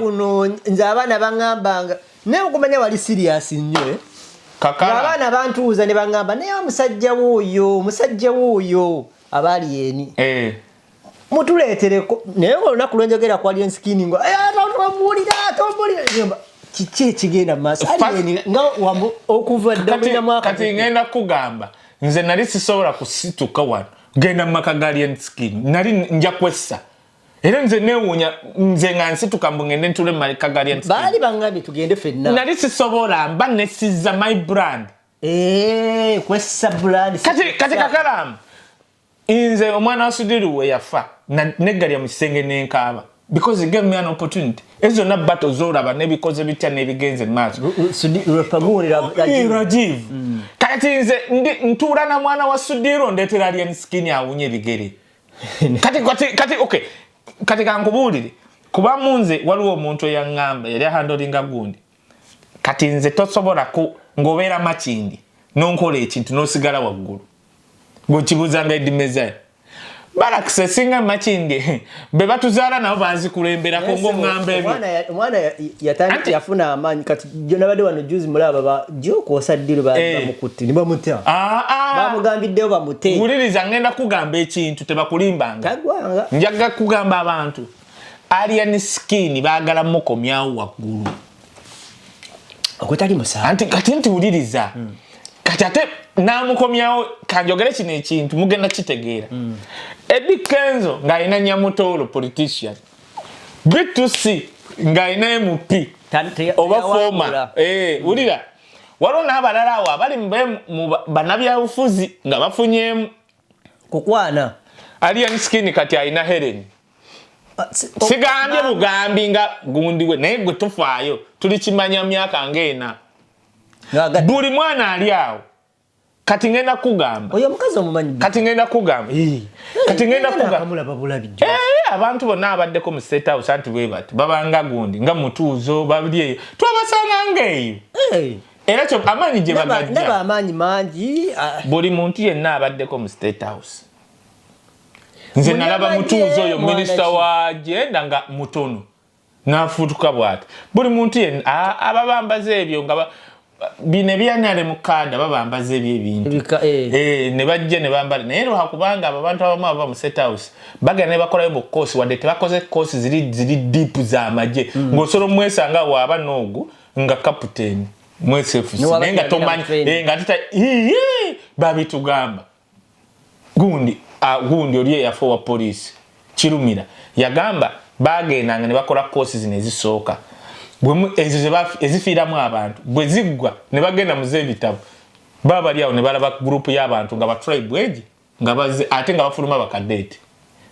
nze abaana baŋŋambanga naye okumanya wali serious nnyo abaana bantuuza ne baŋŋamba naye omusajja w'oyo abaali eni mutuleetereko naye olunaku lwenjogera ku Alien Skin ngo tomuwulira kiki ekigenda mu maaso nga okuva dda mwaka kati ngenda kugamba nze nali sisobola kusituka wano genda mu maka ga Alien Skin nali nja kwessa era nze neewuunya nze nga nsituka mbu ngende ntule mu maka ga Alien Skin baali baŋŋambye tugende ffenna nali sisobola mba nessizza my brand kwessa brand kati Kakalaamu inze omwana wa Sudiru we yafa neggalya mu kisenge n'enkaaba because it gave me an opportunity ezo na battle zoraba nebikoze bitya nebigenze maaso Rajiv kati nze ntuula na mwana wa Sudiru ndetera alien skin awunye bigere kati okay kati kankubuulire kuba munze waliwo omuntu eyangamba yali handlinga gundi kati nze tosobola ku ngobeera makindi nonkola ekintu nosigala waggulu ng'okibuzanga edimeza barakise singa makindi be batuzaala nabo banzikulembera ng'omwamba ebyo omwana yatandika yafuna amaanyi kati nabadde wano juzi mulaba bajokosa ddiru bamukutte ne bamuta bamugambiddeyo bamute wuliriza ngenda kugamba ekintu tebakulimbanga njaga kugamba abantu alien skin baagala mukomyawo waggulu okutali musa kati ntiwuliriza kati ate namukomyawo kanjogere kino ekintu mugenda kitegeera Eddie Kenzo ng'alina Nyamutolo politician B2C ng'alina MP oba former wulira waliwo n'abalala awo abali mu bannabyabufuzi nga bafunyemu kukwana alien skin kati alina Helen sigambye bugambi nga gundi we naye gwe tufaayo tuli kimanya myaka ng'ena buli mwana ali awo kati ngenda kugamba oyo mukazi omumanyi kati ngenda kugamba kati ngenda kugamba abantu bonna abaddeko mu State House anti bwe bati babanga gundi nga mutuuzo babuli eyo twabasanga ngeeyo era kyo amaanyi gye bagajja ndaba amaanyi mangi buli muntu yenna abaddeko mu State House nze nalaba mutuuzo oyo minisita wa genda nga mutono nafutuka bwati buli muntu yenna ababambaze ebyo nga bine byanale mukada babambaze ebintu ne bajje ne bambala naye lwa kubanga abantu abamu aba mu State House bagane bakolayo mu course wadde tebakoze course ziri deep za amaje ngosoro mwesanga waba nogu nga captain mwesefusi nenga tomanyi nga tita babitugamba gundi oli yafa wa police Kirumira yagamba bagendanga ne bakola courses nezisooka ezifiiramu abantu bwe ziggwa ne bagenda mu z'ebitabo baba bali awo ne balaba group y'abantu nga ba tribe eji nga baze ate nga bafuluma bakadeeti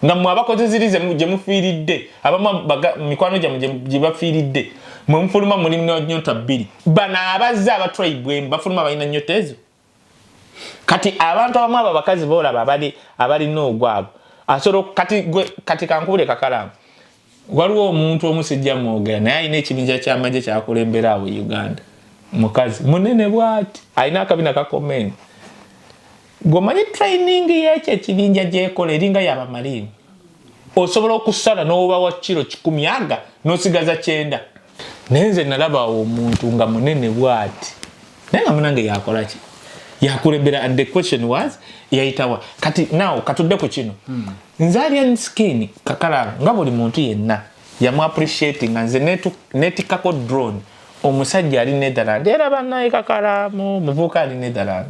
nga mwe abakozi zirize gye mufiiridde abamu mikwano gye bafiiridde mwe mufuluma muli nyota 2 bana abazze aba tribe embi bafuluma balina nyota ezo kati abantu abamu abakazi boolaba abalina ogwabo asolo kati kankubule Kakalaamu waliwo omuntu omusajja mwogera naye alina ekibinja ky'amagye kyakulembera awo Uganda mukazi munene bwati alina akabina kakomeni gomanyi training y'ekyo ekibinja gyekola eringa y'abamalini osobola okusala n'oba wa kiro 10 n'osigaza 9 naye nze nalaba omuntu nga munene bwati naye nga munange yakola ki yakulembera and the question was yayitawa kati now katudde ku kino nze alien skin Kakalaamu nga buli muntu yenna yamu appreciating nze netikako drone omusajja ali Netherland era bannaye Kakalaamu muvuka ali Netherland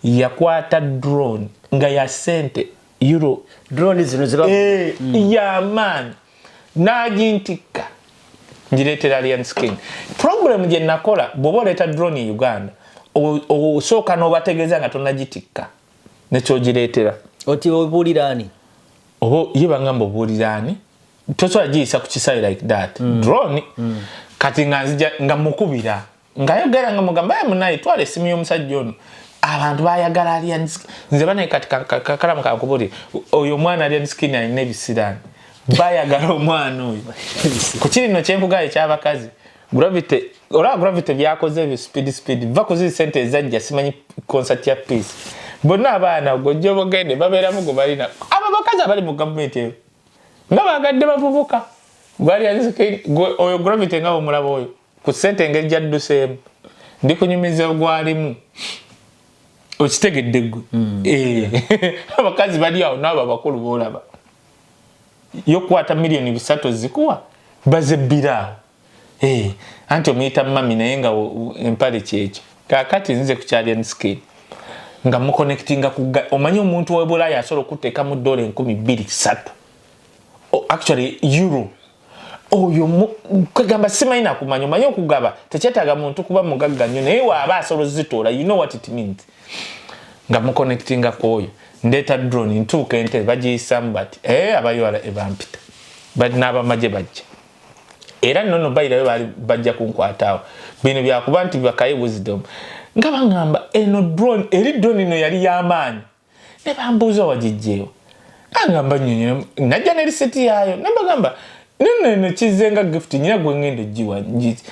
yakwata drone nga ya sente euro drone zino ziba ya man najintika njiretera alien skin problem je nakola bobo leta drone Uganda osooka n'obategeeza nga tonagitikka nekyo gireetera oti obulirani obo ye bangamba obulirani tosobola giyisa ku kisayi like that drone kati nga mukubira ngayogera nga mugamba munaye twala essimu y'omusajja ono abantu bayagala alien skin nze banaye kati Kakalaamu kankubulire oyo omwana alien skin alina ebisiraani bayagala omwana oyo ku kirino kyenkugayo ekyabakazi gravity byakoze speed vakoze sente ezajja simanyi concert ya peace bonna abaana gojjo bogende babeeramu go balina abakazi abali mu government eyo nga bagadde bavubuka bali oyo gravity nga omulaba oyo ku sente ngejja dduseemu ndi kunyumiza ogwalimu okitegedde gwe abakazi bali awo n'abo abakulu boolaba yokwata million 3 zikuwa bazebbiraawo anti omuyita mami naye nga empale kyekyo kakati nze ku alien skin nga muconnectinga omanyi omuntu w'ebulaaya asobola okuteeka mu $2,300 actually euro oyo kwegamba simaina kumanya manyo okugaba tekyetaaga muntu kuba mugagga nnyo naye waaba asobola zitola you know what it means nga muconnectinga kwoyo ndeta drone ntuuka ente bagiyisamu bati abayowala ebampita bali n'abamaje bajja era nnono bayirayo bali bajja kunkwataawo bino byakuba nti bakaye wisdom nga baŋŋamba eno drone eri drone ino yali y'amaanyi ne bambuuza wagijjeewo aŋŋamba nnyonyo najja ne riseti yaayo ne bagamba neno kizenga gift nyina gwe ngendo jiwa njiti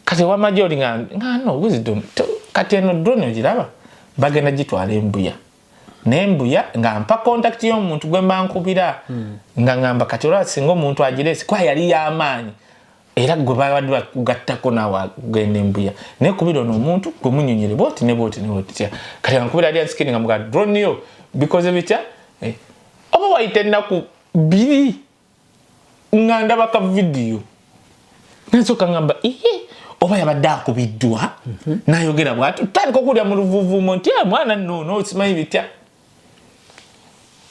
kati wamaje oli nga no wisdom kati eno drone ogiraba bagenda gitwala embuya nembuya nga mpa contact y'omuntu gwe mbankubira nga ngamba kati olwa singa omuntu agiresi kwa yali y'amaanyi era gwe babadde bakugattako nawe genda embuya naye kubira ono omuntu gwe munyonyere boti ne boti ne boti kati nkubira ali askin nga muga drone yo because bitya oba wayita ennaku bbiri nga ndaba ka video nasoka ngamba oba yabadde akubiddwa nayogera bwatu tandika okulya mu luvuvuumo nti mwana nno simanyi bitya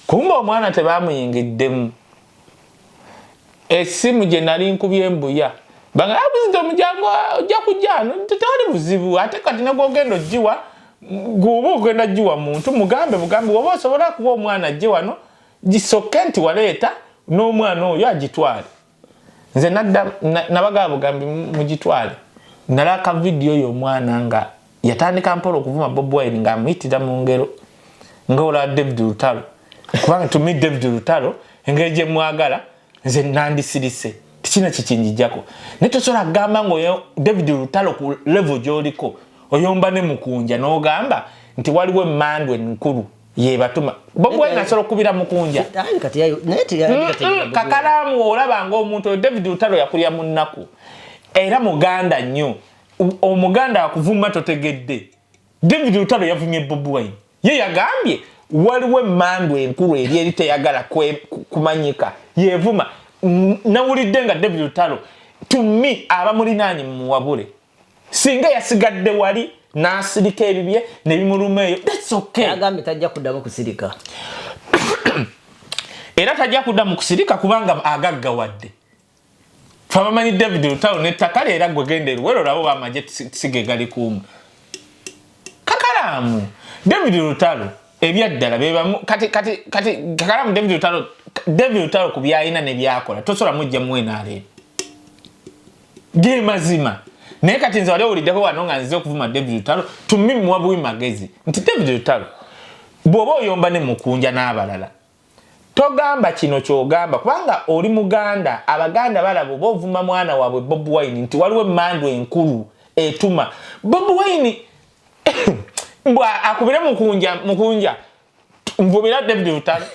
kumba omwana tebamuyingiddemu esimu gye nali nkubye embuya banga abuzidde omujjango ojja kujja tewali buzibu ate kati nagwogenda ogiwa gwoba ogenda giwa muntu mugambe oba osobola kuba omwana ajje wano gisoke nti waleeta n'omwana oyo agitwale nze nabagaba bugambi mugitwale nalaka video y'omwana nga yatandika mpola okuvuma Bob Wine nga amuyitira mu ngero ng'olwa David Lutalo kubanga tumi David Lutalo engeri gye mwagala nze nandisirise tikina kikinjijjako naye tosobola kugamba ng'oyo David Lutalo ku level gy'oliko oyomba ne mukunja n'ogamba nti waliwo emmandwe nkulu yebatuma Bob Wine asobola okubira mukunja kakalaamu olaba ng'omuntu David Lutalo yakulya mu nnaku era muganda nnyo omuganda akuvuma totegedde David Lutalo yavumye Bob Wine ye yagambye waliwo emmandwe enkulu eri teyagala kumanyika yevuma nawulidde nga David Lutalo tumi abamulinaanyi muwabule singa yasigadde wali n'asirika ebibye ne bimuluma eyo that's okay agambye tajja kuddamu kusirika era tajja kuddamu kusirika kubanga agaggawadde fabamanyi David Lutalo n'ettaka era gwe genda eruwero labo bamaje sige gali kuumu kakalaamu David Lutalo ebyaddala bebamu kati kakalaamu David Lutalo ku byayina ne byakola tosobola mujja mwenale ge mazima naye kati nze wali owuliddeko wano nga nzize okuvuma David Lutalo tumi muwabuwi magezi nti David Lutalo bw'oba oyomba ne mukunja n'abalala togamba kino kyogamba kubanga oli muganda abaganda balaba oba ovuma mwana waabwe Bob Wine nti waliwo emmandwa enkulu etuma Bob Wine mbwa akubire mukunja mvumira David Lutalo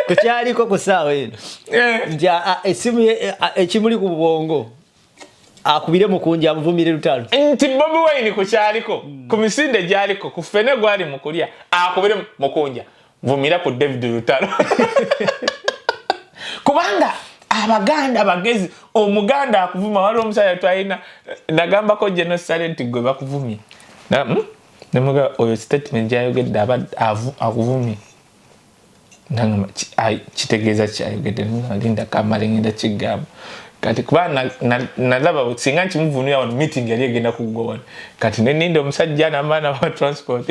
kukyaliko ku ssaawa eno nti esimu ekimuli ku bwongo akubire mukunja amuvumire Lutalo nti Bob Wine kukyaliko ku misinde gyaliko ku ffene gwali mukulya akubire mukunja vumira ku David Lutalo kubanga abaganda bagezi omuganda akuvuma wali omusajja twalina nagambako General Silent gwe bakuvumye nemuga oyo statement gyayogedde akuvumye nangama kitegeeza kyayogedde nalinda kamale ngenda kigamba kati kuba nalaba singa nkimuvunira wano meeting yali egenda kuggwa wano kati neninda omusajja n'amaana wa transport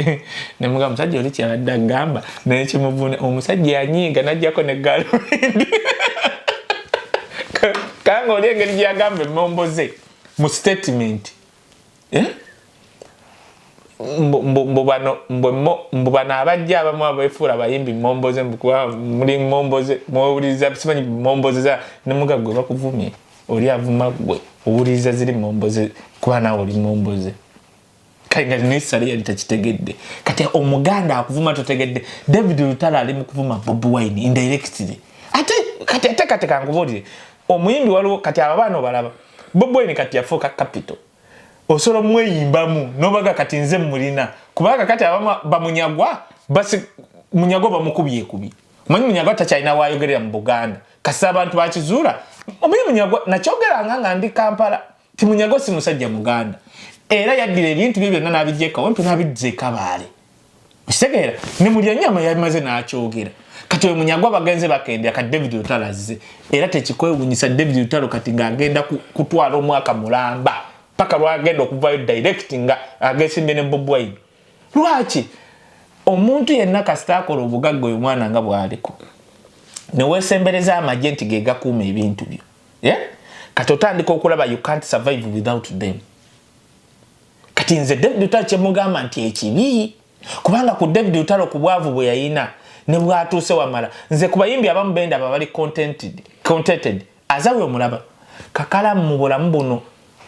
nemuga omusajja oli kyabadde agamba naye kimuvuna omusajja yanyiiga najjako ne galubindi kanga oli engeri gyagamba emmomboze mu statement mbu bano abajja abamu abeefuula abayimbi momboze mbukuba muli momboze mwowuliriza simanyi momboze nemuga gwe bakuvumye oli avuma gwe owuliriza ziri momboze kuba nawe oli momboze kale nga nesale yali takitegedde kati omuganda akuvuma totegedde David Lutalo ali mu kuvuma Bob Wine indirectly ate kankubuulire omuyimbi waliwo kati abaana obalaba Bob Wine kati yafuuka capital osobola mweyimbamu nobaga kati nze mulina kubanga kati abamu bamunyagwa basi munyagwa bamukubyekubi manyi munyagwa takyalina waayogerera mu Buganda kasi abantu bakizuula omanyi munyagwa nakyogeranga nga ndi Kampala ti munyagwa si musajja Muganda era yaddira ebintu bye byonna n'abijjeka wempe n'abidza ekabaale okitegeera ne mulya nnyama yabimaze n'akyogera kati omunyagwa bagenze bakendya ka David Lutalo azze era tekikwewunyisa David Lutalo kati ng'agenda kutwala omwaka mulamba paka lwagenda okuvayo direct nga agesimbye ne Bob Wine. Lwaki omuntu yenna kasita akola obugagga oyo mwana nga bw'aliko ne weesembereza amagye nti ge gakuuma ebintu byo kati otandika okulaba you can't survive without them. Kati nze David Lutalo kye mugamba nti ekibi kubanga ku David Lutalo ku bwavu bwe yayina ne bwatuuse wamala nze ku bayimbi abamu benda abali contented azawe omulaba Kakalaamu mu bulamu buno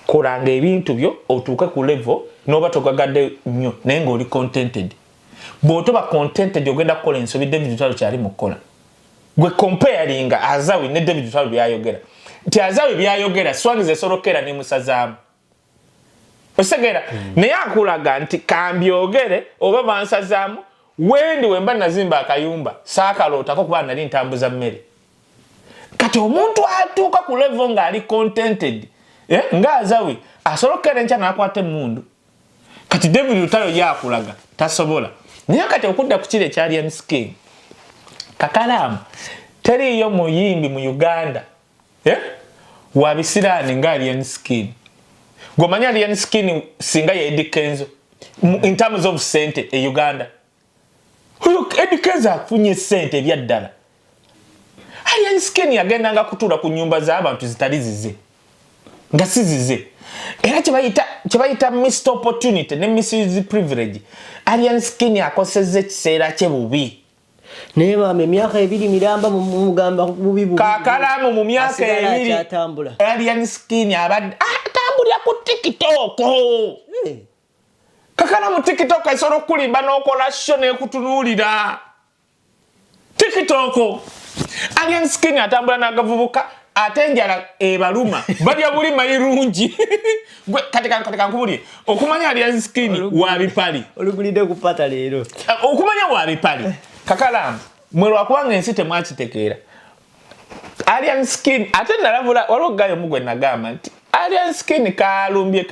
kolanga ebintu byo otuuke ku level n'oba togagadde nnyo naye ng'oli contented. Bw'otoba contented ogenda kukola ensobi David Lutalo kyali mu kukola. Gwe comparinga azawe ne David Lutalo byayogera nti azawe byayogera swangize sorokera ne musazaamu osegera naye akulaga nti kambyogere oba bansazaamu wendi wemba nazimba akayumba saakalootako kuba nali ntambuza mmere. Kati omuntu atuuka ku level ng'ali contented ng'azawe asolokera enkya n'akwata emmundu. Kati David Lutalo yakulaga tasobola. Naye kati okudda ku kire ekyali emiskin Kakalaamu teriyo muyimbi mu Uganda wabisiraani ng'ali emiskin. Gomanya Alien Skin singa ya Eddie Kenzo in terms of sente e Uganda. Huyo Eddie Kenzo afunye sente byaddala. Alien Skin yagenda nga kutura ku nyumba z'abantu zitalizize. Nga sizize. Era kyebayita missed opportunity ne misuse privilege. Alien Skin akosezze kiseera kye bubi. Naye bame myaka 2 miramba mugamba bubi bubi. Kakalaamu mu myaka 2 Alien Skin abadde tambulya ku TikTok. Kakalaamu TikTok esoro kulimba n'okola show n'ekutunuulira. TikTok Alien Skin atambula n'agavubuka ate enjala ebaluma balya buli mayirungi. Gwe katika nkubulye okumanya Alien Skin wabipali olugulide kupata leero okumanya wabipali. Kakalaamu mwe lwakubanga ensi temwakitegeera Alien Skin ate nalabula waliwo gayo mugwe nagamba nti Alien Skin kalumbye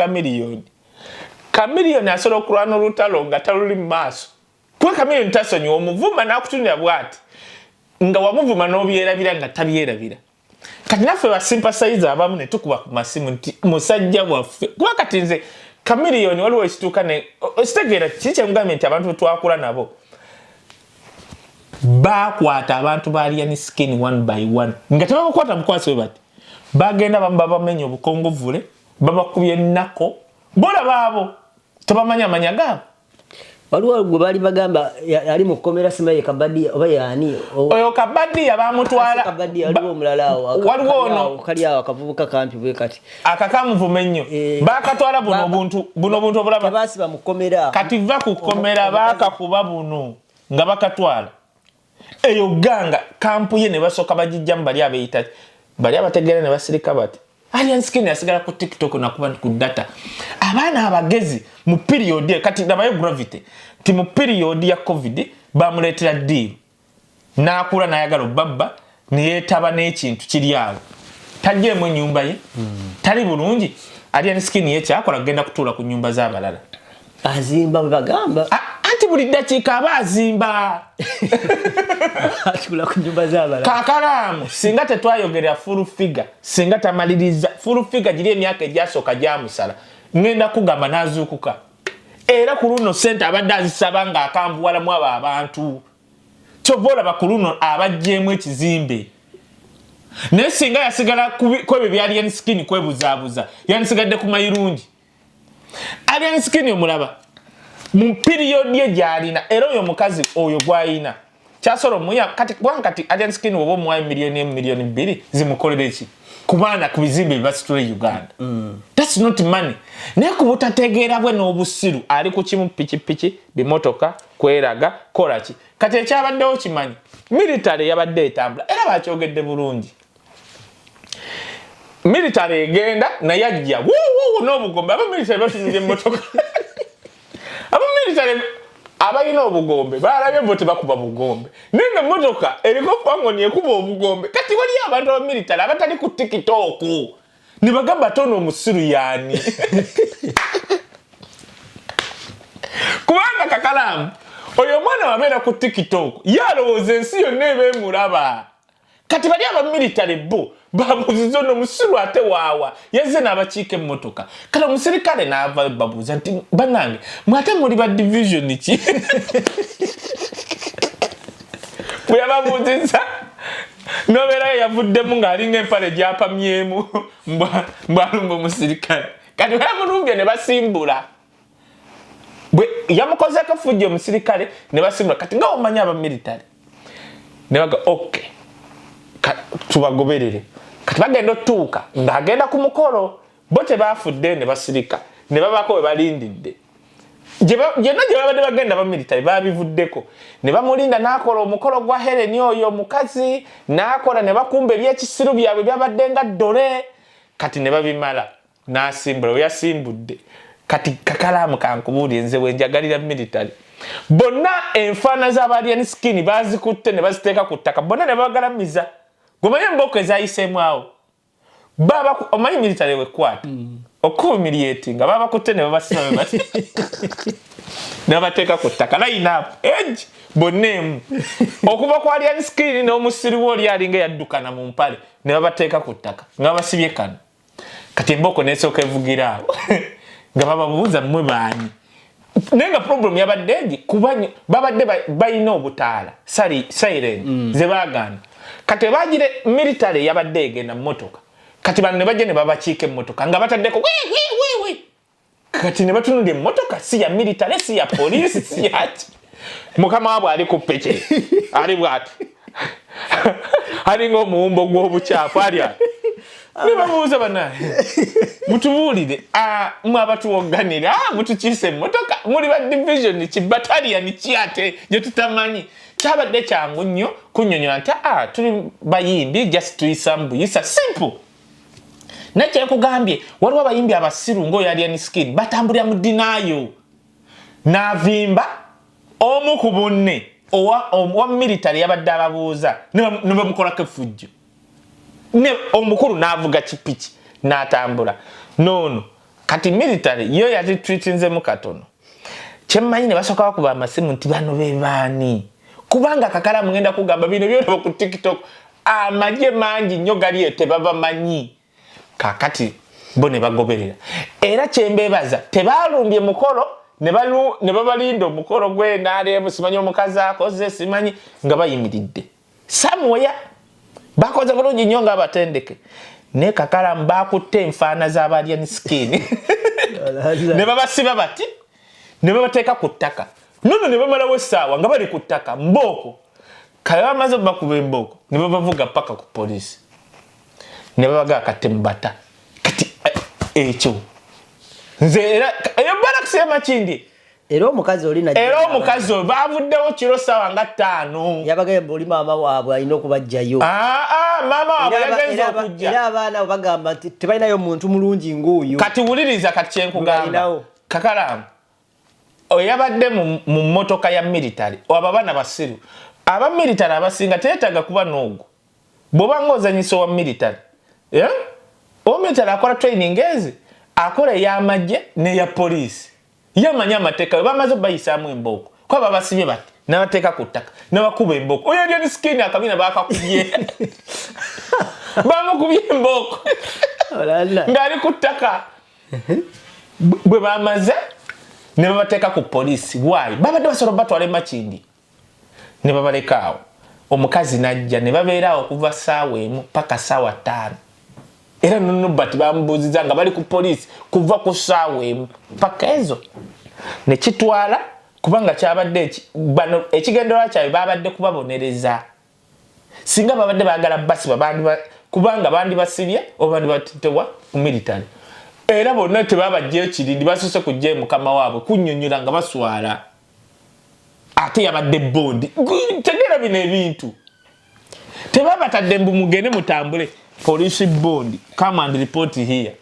Chameleone asobola okulwana olutalo nga taluli mu maaso kuba Chameleone tasonyiwa omuvuma n'akutunira bw'ati nga wamuvuma n'obyerabira nga tabyerabira. Kati naffe basympathize abamu ne tukuba ku masimu nti musajja waffe kuba kati nze Chameleone waliwo ekituuka ne ekitegeera kiki kyemugambye nti abantu twakula nabo bakwata abantu ba Alien Skin one by one nga tebabakwata bukwasi bwe bati bagenda bamenya obukongovule babakubye nnako bola baabo tebamanya amanya gaabo. Waliwo gwe bali bagamba ali mu komera simaye Kabadi oba yani oyo Kabadi abamutwala Kabadi aliwo omulala awo waliwo ono kali awo akavubuka kampi bwe kati akakamuvume nnyo bakatwala buno buntu obulaba basiba mu komera kati va ku komera bakakuba buno nga bakatwala eyo ganga kampu ye ne basoka bajijjamu bali abeeyita bali abategeera ne basirika bati Alien Skin yasigala ku TikTok na kuba ku data. Abaana abagezi mu period kati nabayo gravity ti mu period ya COVID bamuletera deal nakula nayagala baba niyetaba n'ekintu kiri awo tajjemu nyumba ye tali bulungi Alien Skin ye kyakola genda kutuula ku nyumba z'abalala azimba bagamba anti buli dakiika abazimba atula ku nyumba z'abalala. Kakalaamu singa tetwayogera full figure singa tamaliriza full figure giri emyaka egyasooka gyamusala ngenda kugamba n'azuukuka era ku luno sente abadde azisaba nga akambuwalamu abo abantu kyovola bakuluno abajjeemu ekizimbe naye singa yasigala kwebyo bya Alien Skin kwebuzaabuza yansigadde ku mayirungi. Alien Skin omulaba mu period ye gyalina era oyo mukazi oyo gwayina kyasolo muya kati Alien Skin wobo mu million 2 zimukolera eki kubana ku bizimbe basitule Uganda. That's not money. Naye kubutategeera bwe n'obusiru ali ku kimu pichi bimotoka kweraga kolaki kati ekyabaddewo kimanyi military yabadde etambula era bakyogedde bulungi. Military egenda naye ajja n'obugombe aba military batunze emmotoka aba military abalina obugombe balabye bo tebakuba bugombe nene emmotoka eriko kwangoni ekuba obugombe kati wali abantu aba military abatali ku TikTok ne bagamba tono omusiru yani kubanga Kakalaamu oyo mwana wabeera ku TikTok yalowooza ensi yonna ebeemulaba kati bali abamilitale bo babuuziza ono musiru ate waawa yazze n'abakiika emmotoka kale omusirikale n'ava babuuza nti bannange mwate muli ba division ki bwe yababuuzizza nobeerayo yavuddemu ng'alinga empale gyapamyemu mbwalumba omusirikale kati bamulumbye ne basimbula bwe yamukozeko fujjo omusirikale ne basimbula kati nga omanyi abamilitale ne baga okay tubagoberere kati bagenda otuuka ng'agenda ku mukolo bo tebaafudde ne basirika ne babako we balindidde yenna gye babadde bagenda bamilitale babivuddeko ne bamulinda n'akola omukolo gwa Helen oyo omukazi n'akola ne bakumba ebyekisiru byabwe byabadde nga ddole kati ne babimala n'asimbula we yasimbudde kati kakalaamu kankubuulire nze bwe njagalira militale bonna enfaana z'abalien skin bazikutte ne baziteeka ku ttaka bonna ne babagalamiza gomanye emboko ezayiseemu awo baba omanyi militale wekwata okuumilietinga baba kutte ne babasiba bati ne babateeka ku ttaka line up edge bonna emu okuva ku alien skin n'omusiriwo oli alinga yaddukana mu mpale ne babateeka ku ttaka nga babasibye kano kati emboko n'esooka evugira awo nga bababuuza mmwe baani naye nga problem yabadde egi kuba babadde balina obutaala siren ze baagaana kati bagire military yabadde egenda mu motoka kati bano ne bajja ne babakiika emmotoka nga bataddeko kati ne batunulira emmotoka si ya military si ya poliisi si yati mukama waabwe ali ku peke ali bwati alinga omuwumbo gw'obukyafu ali ati ne bamubuuza banaye mutubuulire mwe abatuwogganira mutukiise emmotoka muli ba division ki battalion ki ate gye tutamanyi kyabadde kyangu nnyo kunnyonnyola nti tuli bayimbi just tuyisa mbuyisa simple nekyekugambye waliwo abayimbi abasiru ng'oyo alien skin batambulira mu dinaayo n'avimba omu ku bunne owa military yabadde ababuuza ne bamukolako effujjo ne omukulu n'avuga kipiki n'atambula nono kati military yo yatitwitinzemu katono kyemmanyi ne basooka bakuba amasimu nti bano be baani kubanga kakalaamu ngenda kugamba bino byolaba ku TikTok amagye mangi nnyo gali tebabamanyi kakati bo ne bagoberera era kyembeebaza tebaalumbye mukolo ne babalinda omukolo gw'endaaleemu simanyi omukazi akoze simanyi nga bayimiridde samuya bakoze bulungi nnyo nga abatendeke ne kakalaamu baakutte enfaana z'abalien skin ne babasiba bati ne babateeka ku ttaka nono ne bamalawo essaawa nga bali ku ttaka mbooko kale bamaze bakuba embooko ne babavuga paka ku poliisi ne babaga kate mubata kati ekyo nze era eyo barakisi y'amakindi era omukazi oli omukazi oyo baavuddewo kiro ssaawa nga 5 yabagamba oli maama waabwe alina okubajjayo maama waabwe yagenza okujja era abaana bagamba nti tebalinayo muntu mulungi ng'oyo kati wuliriza kati kyenkugamba kakalaamu oyabadde mu mmotoka ya military abo baana basiru abamilitary abasinga teetaaga kuba n'ogwo bw'obanga ozanyisa owa military owa military akola training ezi akola ey'amagye n'eya poliisi yamanyi amateeka we bamaze bayisaamu embooko kuba babasibye bati n'abateeka ku ttaka n'abakuba embooko oyo alien skin akabina baakakubye bamukubye embooko ng'ali ku ttaka bwe bamaze ne babateeka ku poliisi waayi babadde basobola batwala emakindi ne babaleka awo omukazi najja ne babeera awo okuva ssaawa emu paka ssaawa 5 era nono bati bamubuuziza nga bali ku poliisi kuva ku ssaawa emu paka ezo ne kitwala kubanga kyabadde bano ekigendererwa kyabwe babadde kubabonereza singa babadde baagala basiba kubanga bandi basibye oba bandi batitewa mu military era bonna tebabajja ekirindi basose kujja mukama waabwe kunnyonnyola nga baswala ate yabadde bondi tegera bino ebintu tebabatadde mbu mugende mutambule police bondi come and report here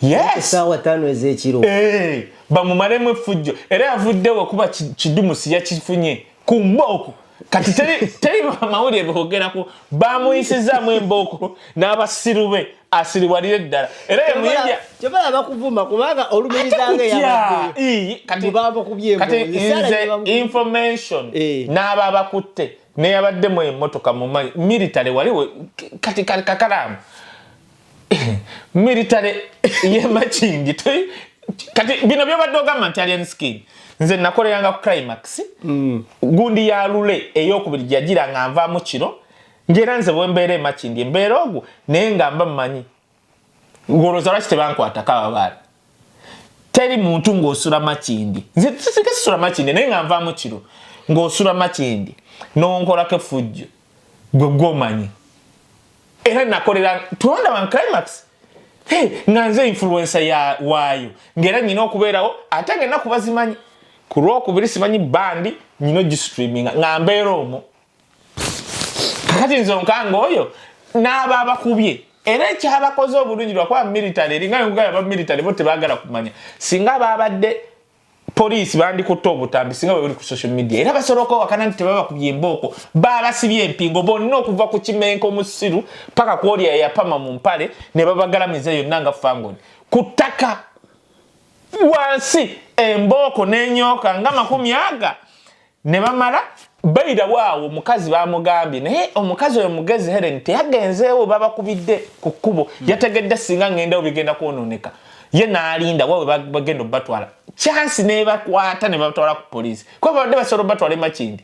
yes saawa 5 ez'ekiro bamumalemu effujjo era yavuddewo kuba kidumusi yakifunye ku mbooko kati teri amawulire bogerako bamuyisizaamu embooko n'abasirube asiriwalire ddala era yemuyinja kyobala bakuvuma kubanga olumirizanga kati nze information n'aba abakutte neyabaddemu emmotoka mu military waliwo kati kakalaamu military yemakindi kati bino byobadde ogamba nti alien skin nze nakoleranga ku climax gundi ya lule ey'okubiri jagira nga nvaamu kiro ngera nze bwembeera emakindi embeera ogwo naye nga mba mmanyi ngoloza lwaki tebankwatako ababaala teri muntu ng'osula makindi nze sikesisula makindi naye nga nvaamu kiro ng'osula makindi n'onkolako effujjo gwe gwomanyi era nakolera tuwanda wan climax nga nze influencer ya waayo ngera nyina okubeerawo ate ngena kubazimanyi ku lwokubiri simanyi bandi nyina ogistreaminga nga mbeera omwo kakati nze nkanga oyo n'aba abakubye era ekyabakoze obulungi lwakuba military eringa nkugaya ba military bo tebaagala kumanya singa babadde poliisi bandikutte obutambi singa bwe buli ku social media era basoloka wakana nti tebabakubye embooko babasibye empingo bonna okuva ku kimenko omusiru paka kwoli eyapama mu mpale ne babagalamiza yonna nga fangoni ku ttaka wansi embooko n'enyooka nga 100 ne bamala bayira waawo omukazi bamugambye naye omukazi oyo mugezi Helen teyagenzeewo babakubidde ku kkubo yategedde singa ng'endawo bigenda kwonooneka ye n'alinda wawe bagenda batwala chance ne bakwata ne batwala ku poliisi kuba babadde basobola batwala emakindi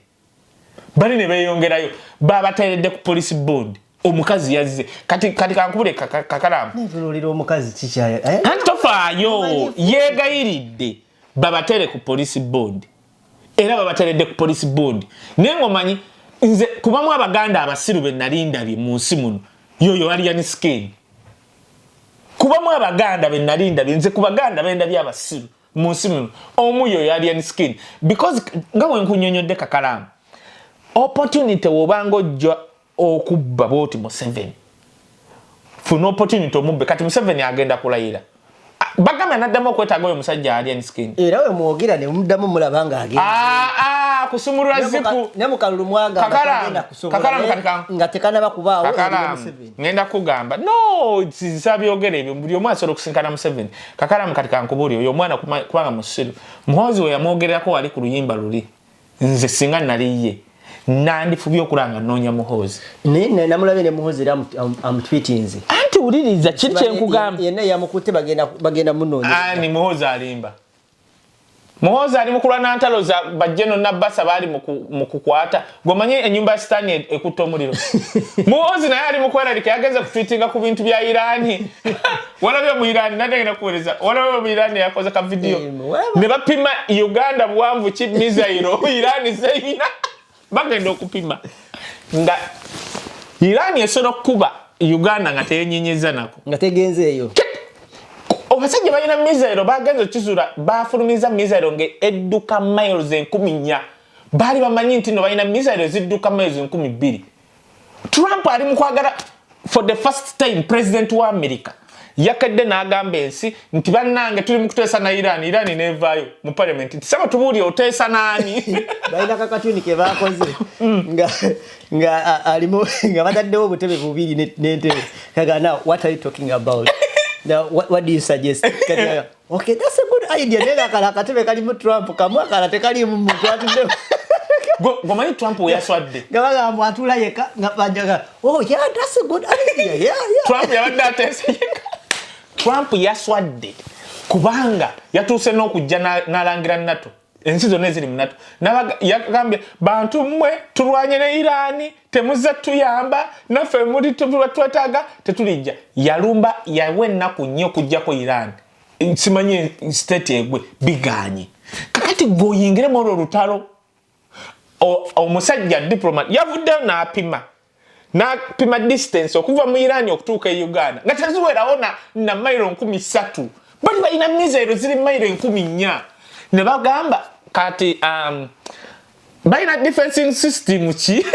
bali ne beeyongerayo babateeredde ku poliisi bond omukazi yazze kati kankubule kakalaamu netululira omukazi kikyaya anti tofaayo yeegayiridde babatere ku poliisi bond era babateredde ku poliisi bond naye ng'omanyi nze kubamu abaganda abasiru be nalindabye mu nsi muno yoyo alien skin kubamu abaganda be nalindabye nze ku baganda bendabye abasiru mu nsi muno omu yoyo alien skin because nga bwe nkunyonyodde kakalaamu opportunity wobanga ojja okubba bwoti Museveni funa opportunity omubbe kati Museveni agenda kulayira bagamba naddamu okwetaaga oyo musajja alien skin era we mwogera ne muddamu mulabanga agenda kusumulula ziku ne mukalulu mwaga kakala nga tekanaba kubaawo ngenda kugamba no zisabyogere ebyo buli omu asobola okusinkana Museveni kakala mukatika nkubuli oyo omwana kubanga musiru muhozi we yamwogererako wali ku luyimba luli nze singa naliye nandifubye okulanga noonya muhozi naye namulabe ne muhozi era amutwitinze anti wuliriza kiri kyenkugamba yenna yamukutte bagenda munoonya ni muhozi alimba muhozi ali mukulwa n'antalo za bajjeno nabbasa baali mu kukwata gwomanye ennyumba ya sitaani ekutta omuliro muhozi naye ali mukweralika yagenze kutwitinga ku bintu bya Irani walabye mu Irani nadagenda kuweereza walabye mu Irani yakoze ka video ne bapima Uganda buwanvu ki mizairo Irani zeina bagenda okupima nga Irani esobola okuba Uganda nga teyenyenyeza nako nga tegenzeeyo obasajja balina mizairo bagenze okizula bafulumiza mizairo nge edduka miles 10,000 baali bamanyi nti no balina mizairo zidduka miles 12,000 Trump ali mukwagala for the first time president wa America yakadde n'agamba ensi nti bannange tuli mu kuteesa na Irani nevaayo mu parliament nti saba tubuulire oteesa naani balina kakatuni ke baakoze nga alimu nga bataddewo obutebe bubiri n'entebe kaga now what are you talking about now what do you suggest okay that's a good idea nega kala katebe kalimu Trump kamwa kala tekali mu muntu atudde gomanyi Trump yaswadde gabaga mwatula yeka ngapanjaga oh yeah that's a good idea yeah Trump yabadde ateesa yeka Trump yaswadde kubanga yatuuse n'okujja n'alangira NATO ensi zonna eziri mu NATO yagambye bantu mmwe tulwanye ne Irani temuzze tuyamba naffe muli twetaaga tetulijja yalumba yawe ennaku nnyo okujjako Irani simanyi state egwe biganye kakati gwoyingiremu olwo olutalo omusajja diplomat yavuddeyo n'apima distance okuva mu Irani okutuuka e Uganda nga teziwerawo na mayiro 13 bali balina mizairo ziri mayiro 14 ne bagamba kati balina defensing system ki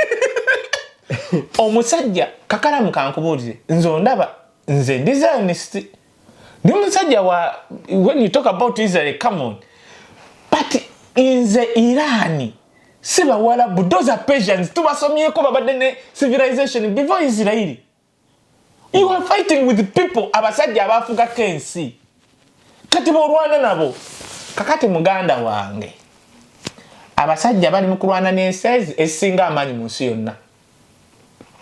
omusajja kakalamu kankubuulire nze ondaba nze designist ni musajja wa when you talk about Israel come on but nze Irani siba wala bulldozer Persians tubasomyeko babadde ne civilization before Israel. You are fighting with the people abasajja abafuga kensi. Kati borwana nabo. Kakati muganda wange. Abasajja bali mukulwana n'ensi esinga amanyi mu nsi yonna.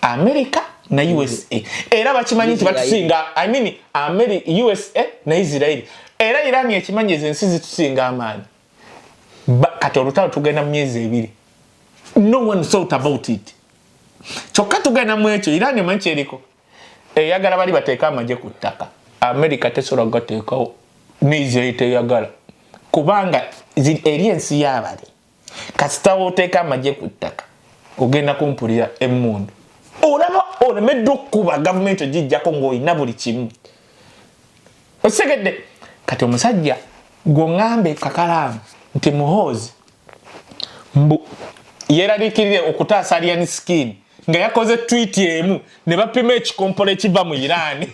America na USA. Era bakimanyi nti batusinga, USA na Israel. Era Iran ekimanyi ensi zitusinga amaanyi. Kati olutalo tugenda mu myezi 2. No one thought about it. Kyokka tugenda mu ekyo Iran emanyi kyeriko. Eyagala bali bateeka amagye ku ttaka. America tesobola kugateekawo. Ne Israel teyagala. Kubanga eri ensi y'abali. Kasita oteeka amagye ku ttaka. Ogenda kumpulira emmundu. Olaba olemedde okuba gavumenti ogijjako ng'olina buli kimu. Osegedde kati omusajja gw'oŋŋambe kakalaamu nti muhoozi mbu yeraliikirire okutaasa alien skin nga yakoze tweet emu ne bapima ekikompolo ekiva mu Iran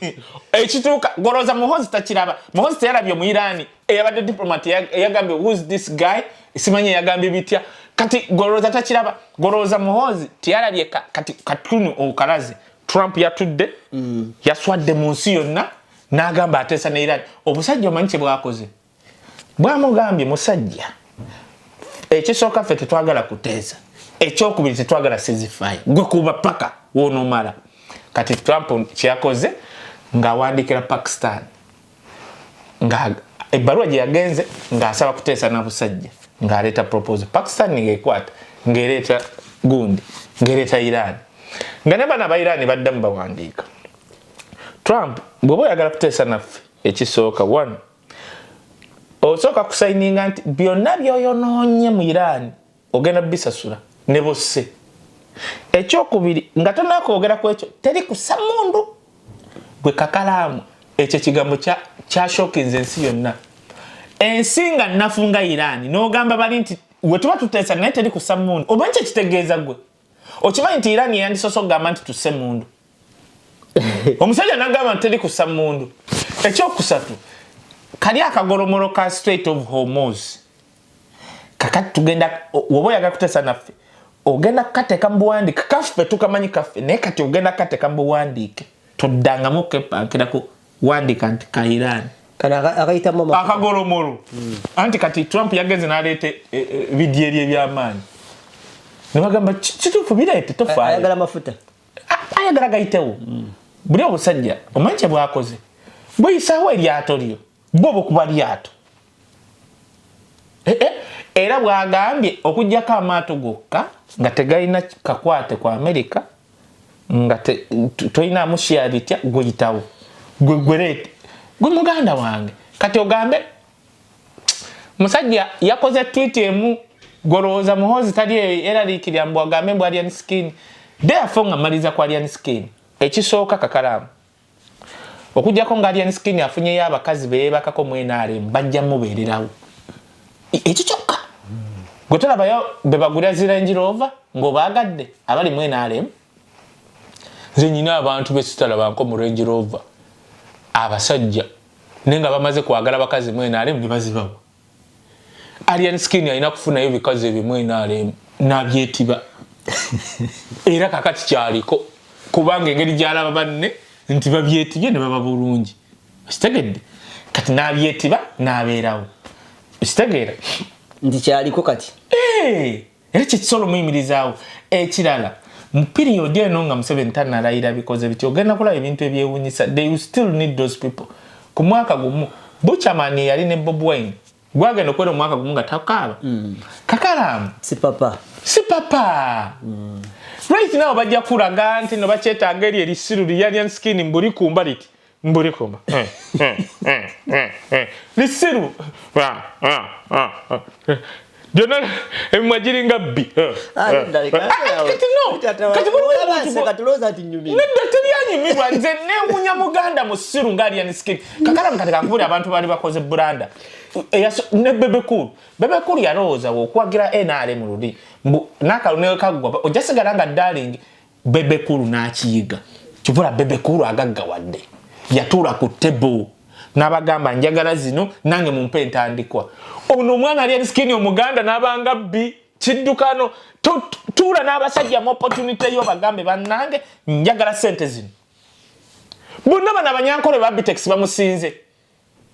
ekituuka goloza muhoozi takiraba. Muhoozi teyalabye mu Iran eyabadde diplomat eyagambye who's this guy simanyi yagambye bitya. Kati goloza takiraba. Goloza muhoozi tiyalabye kati katunu okalaze Trump yatudde yaswadde mu nsi yonna n'agamba ateesa ne Iran. Obusajja omanyi kye bwakoze bwamugambye musajja ekisooka ffe tetwagala kuteesa ekyokubiri tetwagala ceasefire gwe kuba paka woonomala. Kati Trump kyakoze ng'awandiikira Pakistan nga ebbaluwa gye yagenze ng'asaba kuteesa na busajja ng'aleeta proposal. Pakistan ng'ekwata ng'ereeta gundi ng'ereeta Iran nga ne bana ba Iran baddamu bawandiika. Trump bw'oba oyagala kuteesa naffe ekisooka 1 osooka kusayininga nti byonna by'oyonoonye mu Iran ogenda bisasula ne bosse. Ekyokubiri nga tonaakwogera ku ekyo teri kussa mundu gwe kakalaamu. Ekyo kigambo kyashookinze ensi yonna. Ensi nga nafunga Iran n'ogamba bali nti we tuba tuteesa naye teri kussa mundu. Oba nkyo kitegeeza gwe okimanyi nti Iran yandisoose okugamba nti tusse mundu. Omusajja n'agamba nti teri kussa mundu. Ekyokusatu kali akagolomolo ka Strait of Hormuz kakati tugenda woba oyagala kuteesa naffe ogenda kukateeka mu buwandiike kaffe tukamanyi kaffe naye kati ogenda kukateeka mu buwandiike toddangamu kepankira ku wandiika nti ka Iran akagolomolo. Anti kati Trump yagenze n'aleeta vidiyo eri eby'amaanyi ne bagamba kituufu bireete tofaayo ayagala amafuta ayagala gayitewo. Buli obusajja omanyi kye bwakoze buyisaawo eryato lyo bobo kuba lyato era bwagambye okugjako amaato gokka nga tegalina kakwate ku America nga toyinaamu shiyaritya guyitawo gwereete gwe muganda wange. Kati ogambe musajja yakoze tweet emu golowooza muhoozi tali eraliikirira mbu agambe mbu alien skin therefore nga maliza ku alien skin. Ekisooka kakalaamu okugjako nga alien skin afunyeyo abakazi beebakako mu NRM bajja mubeererawo. Ekyo kyokka gwe tolabayo be bagulira zi Range Rover ng'obaagadde abali mu NRM. Nze nyina abantu besitala banko mu Range Rover abasajja naye nga bamaze kwagala bakazi mu NRM ne bazibawo. Alien skin alina kufunayo bikazi ebyo mu NRM n'abyetiba era kakati kyaliko kubanga engeri gy'alaba banne nti babyetibye ne baba bulungi. Kitegedde kati n'abyetiba n'abeerawo. Kitegeera nti kyaliko kati era kyekisolo muyimirizaawo. Ekirala mu period eno nga Museveni tannalayira bikoze bityo ogenda kulaba ebintu ebyewuunyisa. They will still need those people. Ku mwaka gumu Buchaman yali ne Bob Wine gwagenda okwera omwaka gumu nga takaaba kakalaamu si papa right now bajja kulaga nti no bakyetaaga eri erisiru lya skin mbuli kumba liti mbuli kumba lisiru byonna emwagiringa bbi teryanyumirwa nze newunya muganda musiru nga alien skin. Kakalaamu kati kakubuli abantu bali bakoze bulanda ne bebekulu yalowooza okwagira NRM luli n'akaluneo kaggwa ojja sigala nga darling bebekulu n'akiyiga kivula bebekulu agaggawadde yatuula ku table n'abagamba njagala zino nange mumpe entandikwa. Ono omwana alien skin omuganda n'abanga bbi kiddukano tuula n'abasajja mu opportunity yo bagambe bannange njagala sente zino bonna bana abanyankole ba Bitex bamusinze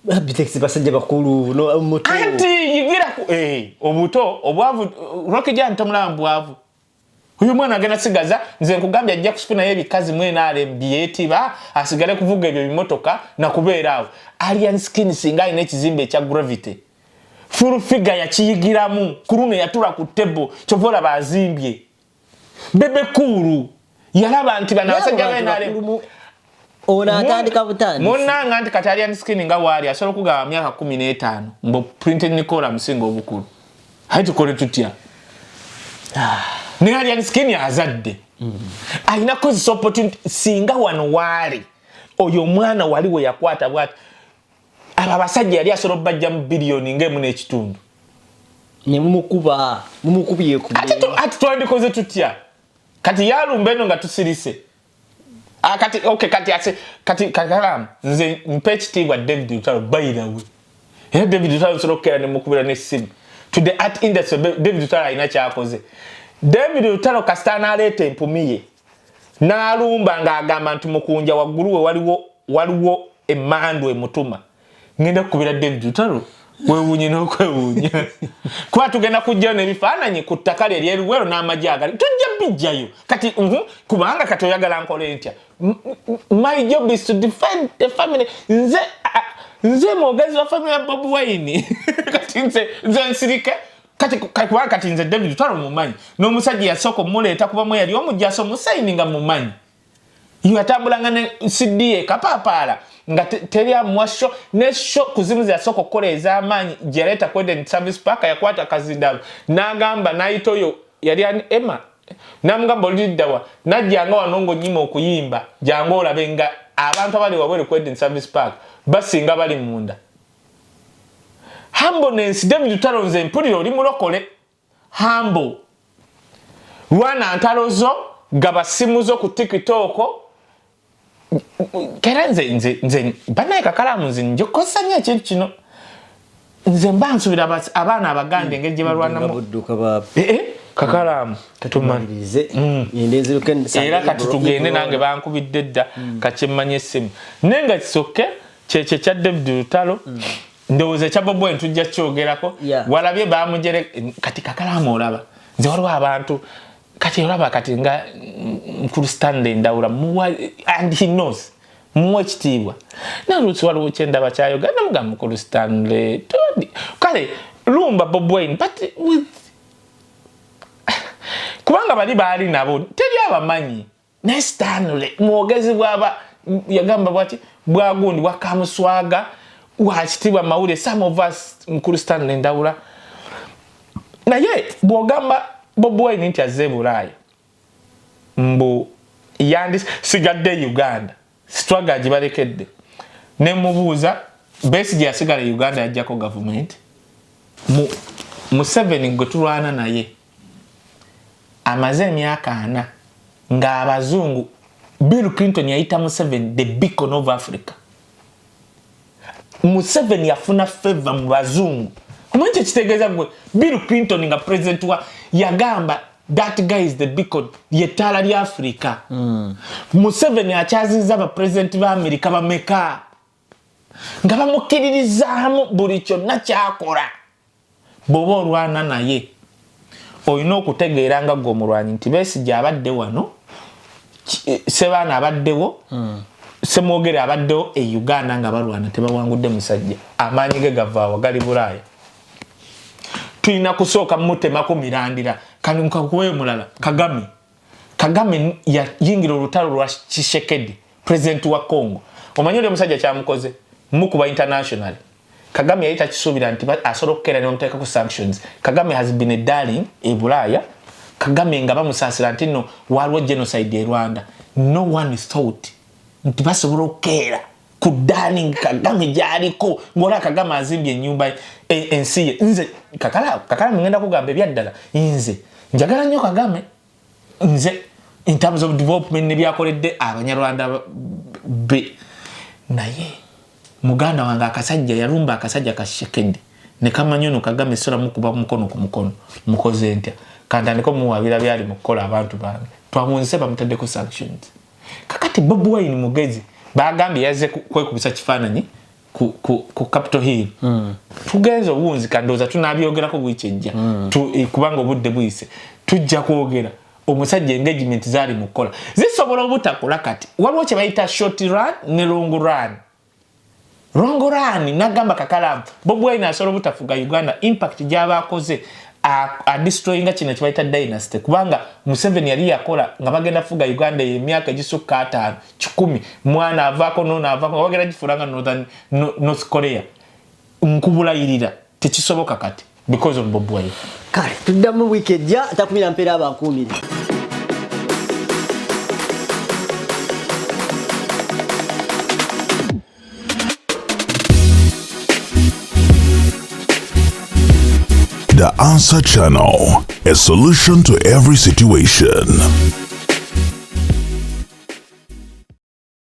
Bitex basajja bakulu no muto anti yigira ku obuto obwavu rokija ntomulambwavu uyu mwana agenda sigaza nze nkugambya ajja kusifuna yebikazi mwena alembieti ba asigale kuvuga ebyo bimotoka na kubeera awo alien skin singa ine kizimbe ekya gravity full figure ya kiyigiramu kurune yatula ku table chovola bazimbye bebe kuru yalaba anti bana basajja bena ale ona atandika butani monna nganti kati alien skin nga wali asobola kugaba myaka 15 mbo printed Nicola msingo obukulu haito kole tutya ni alien skin azadde aina kozi opportunity singa wano wali oyo mwana waliwe yakwata bwati aba basajja yali asobola bajja mu billion ngemu n'ekitundu ne mumukubiye ku ati twandikoze tutya kati yalumba eno nga tusirise kati okay kati kakalamu nze mpe ekitiibwa David Lutalo by the way David Lutalo sorokera ne mukubira n'essimu to the art industry David Lutalo alina kyakoze David Lutalo kasitana aleeta empumiye n'alumba ng'agamba nti mukunja waggulu we waliwo emmandu emutuma ngenda kukubira David Lutalo wewunye n'okwewunya kuba tugenda kujjayo n'ebifaananyi ku ttaka lye ery'eruwero n'amagye agali tujja bijjayo kati kubanga kati oyagala nkole ntya my job is to defend the family nze mwogezi wa family ya Bob Wine kati nze nsirike kati nze David Lutalo mumanyi n'omusajja yasooka muleeta kubamu yali omujjaso musayininga mumanyi yatambulanga ne CD kapapaala nga teri amwasho nesho kuzimu za soko kole ez'amaanyi jereta kwende service park yakwata kazindalu n'agamba naitoyo yali ani Emma namugamba oliddawa najjanga wanongo nyima okuyimba jango olabenga abantu abali wabwere kwende service park basinga bali munda humbleness David Lutalo nze mpulira oli mulokole humble wana ntalozo gaba simuzo ku TikTok kera nze banaye kakalamu nze njokosanya ekintu kino nze mba nsubira abaana abagande engeri gye balwanamu kakalamu tumalirize era kati tugende nange bankubidde dda kakyemmanya essimu naye nga kisoke kyekyo kya David Lutalo ndowooza ekya Bob Wine tujja kyogerako walabye bamugere kati kakalamu olaba nze waliwo abantu kati olaba kati nga Nkulu Stanley Ndawula and he knows muwe ekitiibwa nalutsi waliwo kyendaba kyayoganda mugamba Nkulu Stanley todi kale lumba Bob Wine but with kubanga bali baali nabo teri abamanyi ne Stanley mwogezi bwaba yagamba bwati bwagundi bwakamuswaga wakitiibwa mawule some of us Nkulu Stanley Ndawula naye bwogamba Bob Wine nti azze Bulaaya mbu yandis sigadde Uganda struggle gibalekedde ne mubuuza Besigye yasigala Uganda yajjako government mu 7 gwe tulwana naye amaze emyaka 4 ng'abazungu Bill Clinton yayita mu 7 the beacon of Africa mu 7 yafuna favor mu bazungu kumanje kitegeeza gwe Bill Clinton nga president wa yagamba that guy is the beacon yetala lya Africa Museveni akyaziza ba president ba America bameka nga bamukiririzamu buli kyonna kyakola bobo olwana naye oyina okutegeera nga gwe omulwanyi nti Besigye abadde wano Sebaana abaddewo Semwogere abaddewo e Uganda nga balwana tebawangudde musajja amaanyi ge gavaawa gali Bulaaya tulina kusooka mutemako mirandira kandi nkakuwe mulala Kagame yayingira olutalo lwa Tshisekedi president wa Congo omanyole musajja kyamukoze mukuba international Kagame yayita kisuubira nti asobola okukeera ne bamuteeka ku sanctions Kagame has been a darling e Bulaaya Kagame nga bamusaasira nti no waliwo genocide e Rwanda no one is thought nti basobola okukeera ku darling Kagame gyaliko ng'ola Kagame azimbye ennyumba ensi ye nze kakala ngenda kugamba ebyaddala nze njagala nnyo Kagame nze in terms of development ne byakoledde abanyarwanda be naye muganda wange akasajja yalumba akasajja ka Tshisekedi ne kamanyono kagame sola mukuba mukono ku mukono mukoze ntya kandandiko muwabira byali mukola abantu bange twamunze bamutaddeko sanctions kakati Bobi Wine mugezi bagambye yaze kwekubisa kifaananyi ku Capitol Hill tugenze obunzi kandoza tunabyogerako bwikejja kubanga obudde buyise tujja kwogera omusajja engagement zali mukola zisobola obutakola kati waliwo kye bayita short run ne long run. Long run nagamba Kakalaamu Bobi Wine asobola obutafuga Uganda impact gy'abakoze a destroying kino kibaita dynasty kubanga Museveni yali yakola nga bagenda fuga Uganda emyaka egisukka 5 10 mwana avako nona avako bagenda gifulanga North Korea nkubulayirira tekisoboka kati because of Bobi Wine. Kale tuddamu weekend ya takumira mpera abankumire. The Answer Channel, a solution to every situation.